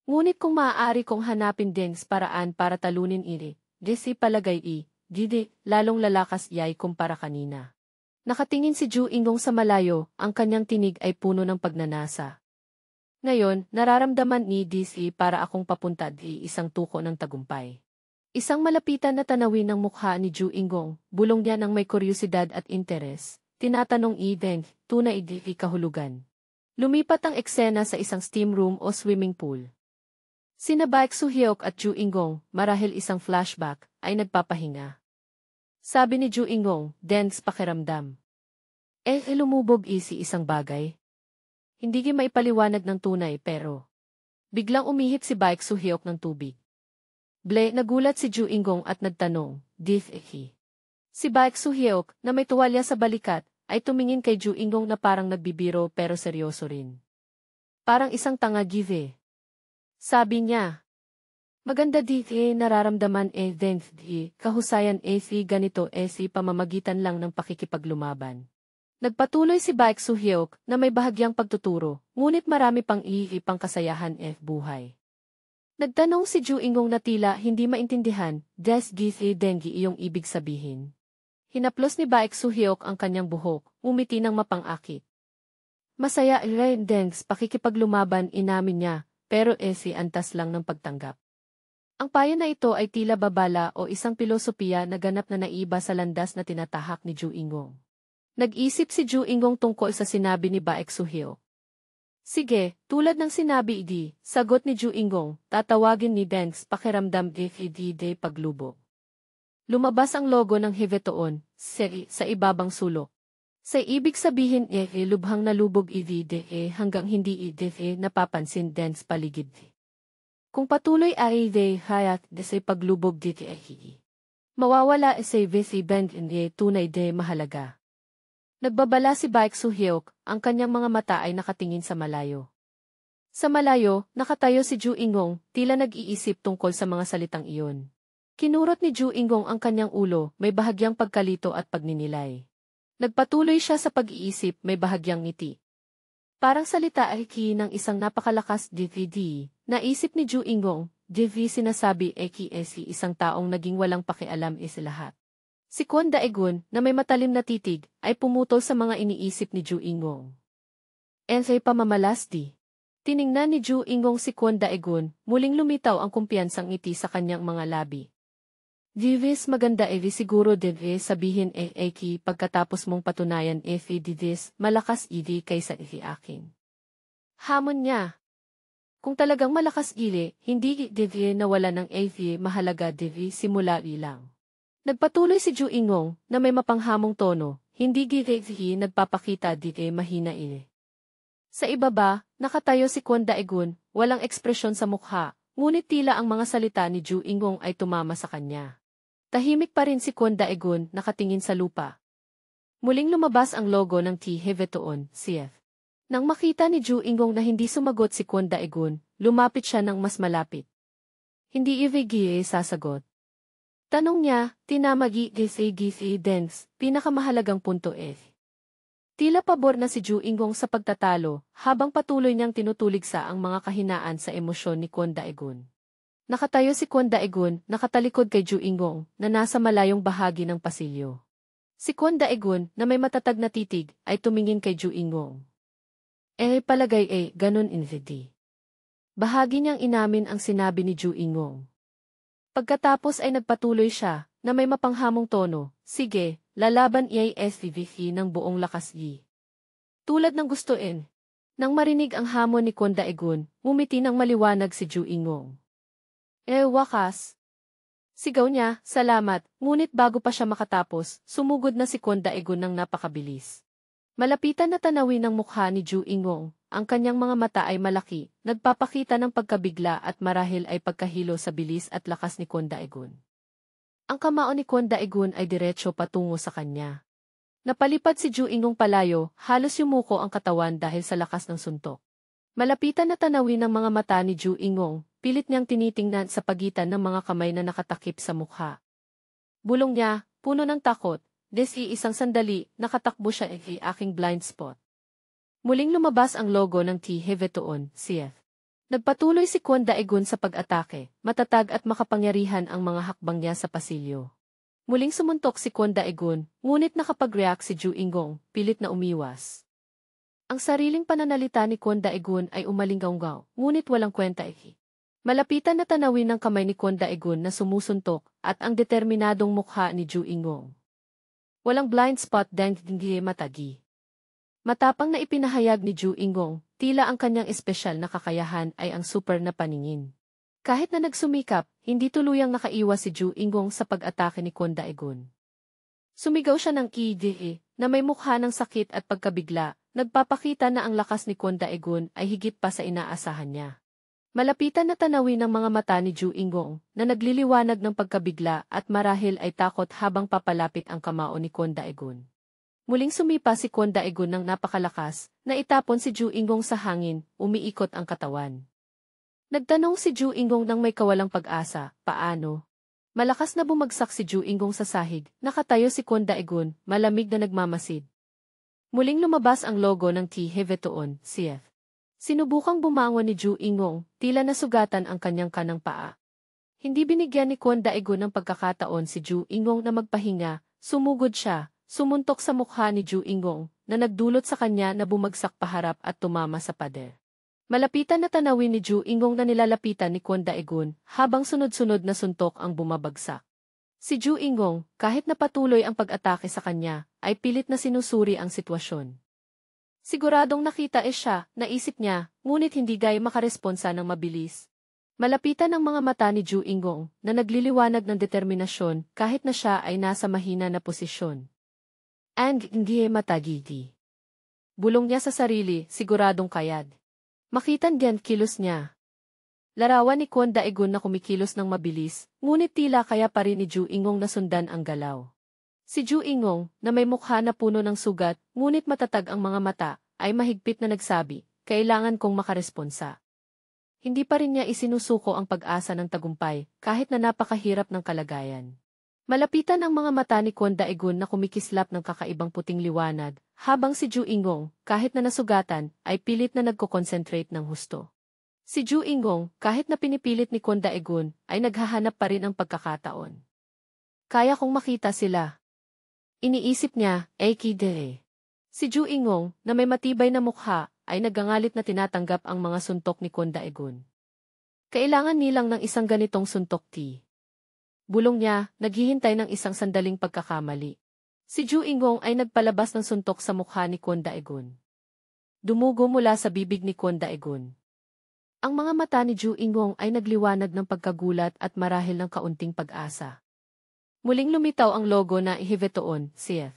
Ngunit kung maaari kong hanapin din paraan para talunin ini, desi palagay didi, lalong lalakas yay kumpara kanina. Nakatingin si Ju Ingong sa malayo, ang kanyang tinig ay puno ng pagnanasa. Ngayon, nararamdaman ni DC para akong papunta di isang tuko ng tagumpay. Isang malapitan na tanawin ng mukha ni Ju Ingong, bulong niya ng may kuryosidad at interes. Tinatanong tunay di kahulugan. Lumipat ang eksena sa isang steam room o swimming pool. Sina Baek Soo-hyuk at Ju Ingong, marahil isang flashback, ay nagpapahinga. Sabi ni Ju Ingong, dense pakiramdam. Lumubog isang bagay. Hindi maipaliwanag ng tunay pero biglang umihip si Baek Soo-hyuk ng tubig. Nagulat si Ju Ingong at nagtanong, Si Baek Soo-hyuk, na may tuwalya sa balikat, ay tumingin kay Ju Ingong na parang nagbibiro pero seryoso rin. Parang isang tanga give. Sabi niya. Maganda nararamdaman kahusayan ganito pamamagitan lang ng pakikipaglumaban. Nagpatuloy si Baek Soo-hyuk na may bahagyang pagtuturo, ngunit marami pang pang kasayahan buhay. Nagtanong si Ju Ingong na tila hindi maintindihan, dengi iyong ibig sabihin. Hinaplos ni Baek Soo-hyuk ang kanyang buhok, umiti ng mapang-akit. Masaya dengs pakikipaglumaban inamin niya, pero antas lang ng pagtanggap. Ang payo na ito ay tila babala o isang pilosopiya na ganap na naiba sa landas na tinatahak ni Ju Ingong. Nag-isip si Ju Ingong tungkol sa sinabi ni Baek Soo-hyuk. Sige, tulad ng sinabi sagot ni Ju Ingong, tatawagin ni Dengs pakiramdam day paglubog. Lumabas ang logo ng Hevetoon, sa ibabang sulok. Sa ibig sabihin lubhang nalubog hanggang hindi napapansin Dengs paligid. Kung patuloy ay hayat sa paglubog mawawala sa bend tunay mahalaga. Nagbabala si Baek Soo-hyuk, ang kanyang mga mata ay nakatingin sa malayo. Sa malayo, nakatayo si Ju Ingong, tila nag-iisip tungkol sa mga salitang iyon. Kinurot ni Ju Ingong ang kanyang ulo, may bahagyang pagkalito at pagninilay. Nagpatuloy siya sa pag-iisip, may bahagyang ngiti. Parang salita ay ng isang napakalakas DVD, naisip ni Ju Ingong, sinasabi isang taong naging walang pakialam lahat. Si Kwon Daegun, na may matalim na titig, ay pumutol sa mga iniisip ni Ju Ingong. Pamamalasdi. Tiningnan ni Ju Ingong si Kwon Daegun, muling lumitaw ang kumpiyansang ngiti sa kanyang mga labi. Divis maganda siguro sabihin pagkatapos mong patunayan didis malakas kaysa akin. Hamon niya. Kung talagang malakas hindi nawala ng mahalaga simula ilang. Nagpatuloy si Ju Ingong, na may mapanghamong tono, hindi nagpapakita mahina Sa ibaba, nakatayo si Kwon Daegun, walang ekspresyon sa mukha, ngunit tila ang mga salita ni Ju Ingong ay tumama sa kanya. Tahimik pa rin si Kwon Daegun, nakatingin sa lupa. Muling lumabas ang logo ng Hevetoon, CF. Nang makita ni Ju Ingong na hindi sumagot si Kwon Daegun, lumapit siya ng mas malapit. Hindi sasagot. Tanong niya, tinamagi dense, pinakamahalagang punto Tila pabor na si Ju Ingong sa pagtatalo, habang patuloy niyang tinutuligsa ang mga kahinaan sa emosyon ni Kwon Daegun. Nakatayo si Kwon Daegun, nakatalikod kay Ju Ingong, na nasa malayong bahagi ng pasilyo. Si Kwon Daegun, na may matatag na titig, ay tumingin kay Ju Ingong. Palagay ganun indeed. Bahagi niyang inamin ang sinabi ni Ju Ingong. Pagkatapos ay nagpatuloy siya, na may mapanghamong tono, sige, lalaban SVVC ng buong lakas tulad ng gustuin. Nang marinig ang hamon ni Kwon Daegun, ngumiti ng maliwanag si Ju Ingong. Wakas. Sigaw niya, salamat, ngunit bago pa siya makatapos, sumugod na si Kwon Daegun ng napakabilis. Malapitan na tanawin ng mukha ni Ju Ingong, ang kanyang mga mata ay malaki, nagpapakita ng pagkabigla at marahil ay pagkahilo sa bilis at lakas ni Kwon Daegun. Ang kamao ni Kwon Daegun ay diretso patungo sa kanya. Napalipad si Ju Ingong palayo, halos yumuko ang katawan dahil sa lakas ng suntok. Malapitan na tanawin ng mga mata ni Ju Ingong, pilit niyang tinitingnan sa pagitan ng mga kamay na nakatakip sa mukha. Bulong niya, puno ng takot, isang sandali, nakatakbo siya aking blind spot. Muling lumabas ang logo ng T-Hevetoon, CF. Nagpatuloy si Kwon Daegun sa pag-atake, matatag at makapangyarihan ang mga hakbang niya sa pasilyo. Muling sumuntok si Kwon Daegun, ngunit nakapag-react si Ju Ingong, pilit na umiwas. Ang sariling pananalita ni Kwon Daegun ay umalinggaw-ngaw, ngunit walang kwenta Malapitan na tanawin ng kamay ni Kwon Daegun na sumusuntok, at ang determinadong mukha ni Ju Ingong. Walang blind spot dahil hindi matagi. Matapang na ipinahayag ni Ju Ingong, tila ang kanyang espesyal na kakayahan ay ang super na paningin. Kahit na nagsumikap, hindi tuluyang nakaiwas si Ju Ingong sa pag-atake ni Kwon Daegun. Sumigaw siya ng na may mukha ng sakit at pagkabigla, nagpapakita na ang lakas ni Kwon Daegun ay higit pa sa inaasahan niya. Malapitan na tanawin ng mga mata ni Ju Ingong, na nagliliwanag ng pagkabigla at marahil ay takot habang papalapit ang kamao ni Kwon Daegun. Muling sumipa si Kwon Daegun ng napakalakas, na itapon si Ju Ingong sa hangin, umiikot ang katawan. Nagtanong si Ju Ingong nang may kawalang pag-asa, paano? Malakas na bumagsak si Ju Ingong sa sahig, nakatayo si Kwon Daegun, malamig na nagmamasid. Muling lumabas ang logo ng T-Hevetoon, CF. Sinubukang bumangon ni Ju Ingong, tila nasugatan ang kanyang kanang paa. Hindi binigyan ni Kwon Daegun ng pagkakataon si Ju Ingong na magpahinga, sumugod siya, sumuntok sa mukha ni Ju Ingong, na nagdulot sa kanya na bumagsak paharap at tumama sa pader. Malapitan na tanawin ni Ju Ingong na nilalapitan ni Kwon Daegun, habang sunod-sunod na suntok ang bumabagsak. Si Ju Ingong, kahit na patuloy ang pag-atake sa kanya, ay pilit na sinusuri ang sitwasyon. Siguradong nakita siya, naisip niya, ngunit hindi gaya makaresponsa ng mabilis. Malapitan ang mga mata ni Ju Ingong, na nagliliwanag ng determinasyon kahit na siya ay nasa mahina na posisyon. Hindi matagidi. Bulong niya sa sarili, siguradong kayad. Makitan diyan kilos niya. Larawan ni Kwon Daegun na kumikilos ng mabilis, ngunit tila kaya pa rin ni Ju Ingong nasundan ang galaw. Si Ju Ingong, na may mukha na puno ng sugat, ngunit matatag ang mga mata, ay mahigpit na nagsabi, kailangan kong makaresponsa. Hindi pa rin niya isinusuko ang pag-asa ng tagumpay, kahit na napakahirap ng kalagayan. Malapitan ang mga mata ni Kwon Daegun na kumikislap ng kakaibang puting liwanag, habang si Ju Ingong, kahit na nasugatan, ay pilit na nagko-concentrate ng husto. Si Ju Ingong, kahit na pinipilit ni Kwon Daegun, ay naghahanap pa rin ang pagkakataon. Kaya kong makita sila. Iniisip niya, kide. Si Ju Ingong, na may matibay na mukha, ay nagangalit na tinatanggap ang mga suntok ni Kwon Daegun. Kailangan nilang ng isang ganitong suntok Bulong niya, naghihintay ng isang sandaling pagkakamali. Si Ju Ingong ay nagpalabas ng suntok sa mukha ni Kwon Daegun. Dumugo mula sa bibig ni Kwon Daegun. Ang mga mata ni Ju Ingong ay nagliwanag ng pagkagulat at marahil ng kaunting pag-asa. Muling lumitaw ang logo na Hevetoon, CF.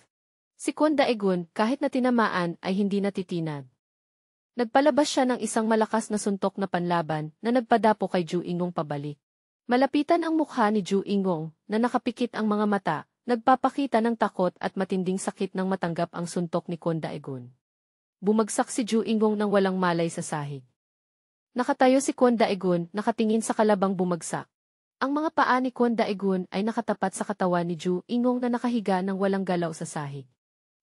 Si Kwon Daegun, kahit na tinamaan, ay hindi natitinag. Nagpalabas siya ng isang malakas na suntok na panlaban na nagpadapo kay Ju Ingong pabalik. Malapitan ang mukha ni Ju Ingong, na nakapikit ang mga mata, nagpapakita ng takot at matinding sakit nang matanggap ang suntok ni Kwon Daegun. Bumagsak si Ju Ingong nang walang malay sa sahig. Nakatayo si Kwon Daegun, nakatingin sa kalabang bumagsak. Ang mga paa ni Kwon Daegun ay nakatapat sa katawan ni Ju Ingong na nakahiga ng walang galaw sa sahig.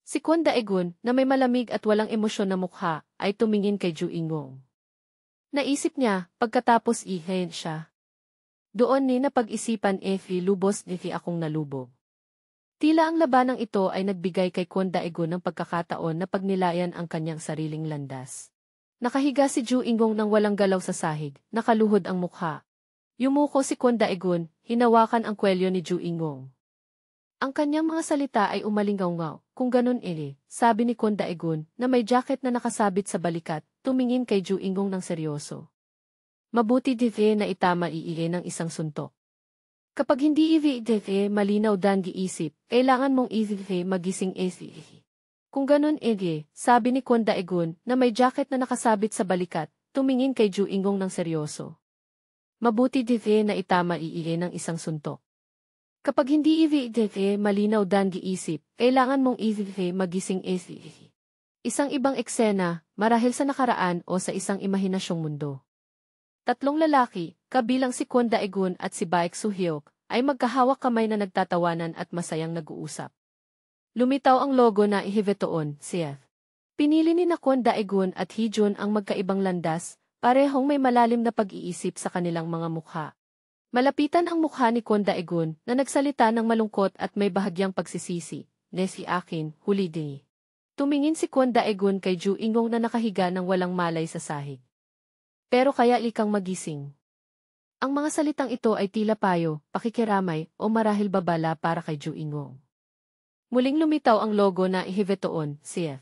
Si Kwon Daegun, na may malamig at walang emosyon na mukha, ay tumingin kay Ju Ingong. Naisip niya, pagkatapos ihayin siya. Doon ni napag-isipan lubos akong nalubog. Tila ang labanang ito ay nagbigay kay Kwon Daegun ng pagkakataon na pagnilayan ang kanyang sariling landas. Nakahiga si Ju Ingong nang walang galaw sa sahig, nakaluhod ang mukha. Yumuko si Kwon Daegun, hinawakan ang kwelyo ni Ju Ingong. Ang kanyang mga salita ay umalingaw-ngaw, kung ganun sabi ni Kwon Daegun na may jacket na nakasabit sa balikat, tumingin kay Ju Ingong ng seryoso. Mabuti na itama ng isang suntok. Kapag hindi malinaw dan giisip, kailangan mong magising Kung ganun sabi ni Kwon Daegun na may jacket na nakasabit sa balikat, tumingin kay Ju Ingong ng seryoso. Mabuti na itama ng isang suntok. Kapag hindi malinaw dan giisip, kailangan mong magising Isang ibang eksena, marahil sa nakaraan o sa isang imahinasyong mundo. Tatlong lalaki, kabilang si Kwon Daegun at si Baek Soo-hyuk, ay magkahawak kamay na nagtatawanan at masayang nag-uusap. Lumitaw ang logo na Ihivetoon, CF. Pinili ni Kwon Daegun at Hee-jun ang magkaibang landas, parehong may malalim na pag-iisip sa kanilang mga mukha. Malapitan ang mukha ni Kwon Daegun na nagsalita ng malungkot at may bahagyang pagsisisi. Nesi akin, huli din. Tumingin si Kwon Daegun kay Ju Ingong na nakahiga ng walang malay sa sahig. Pero kaya ikang magising. Ang mga salitang ito ay tila payo, pakikiramay, o marahil babala para kay Ju Ingong. Muling lumitaw ang logo na Ihivetoon, CF.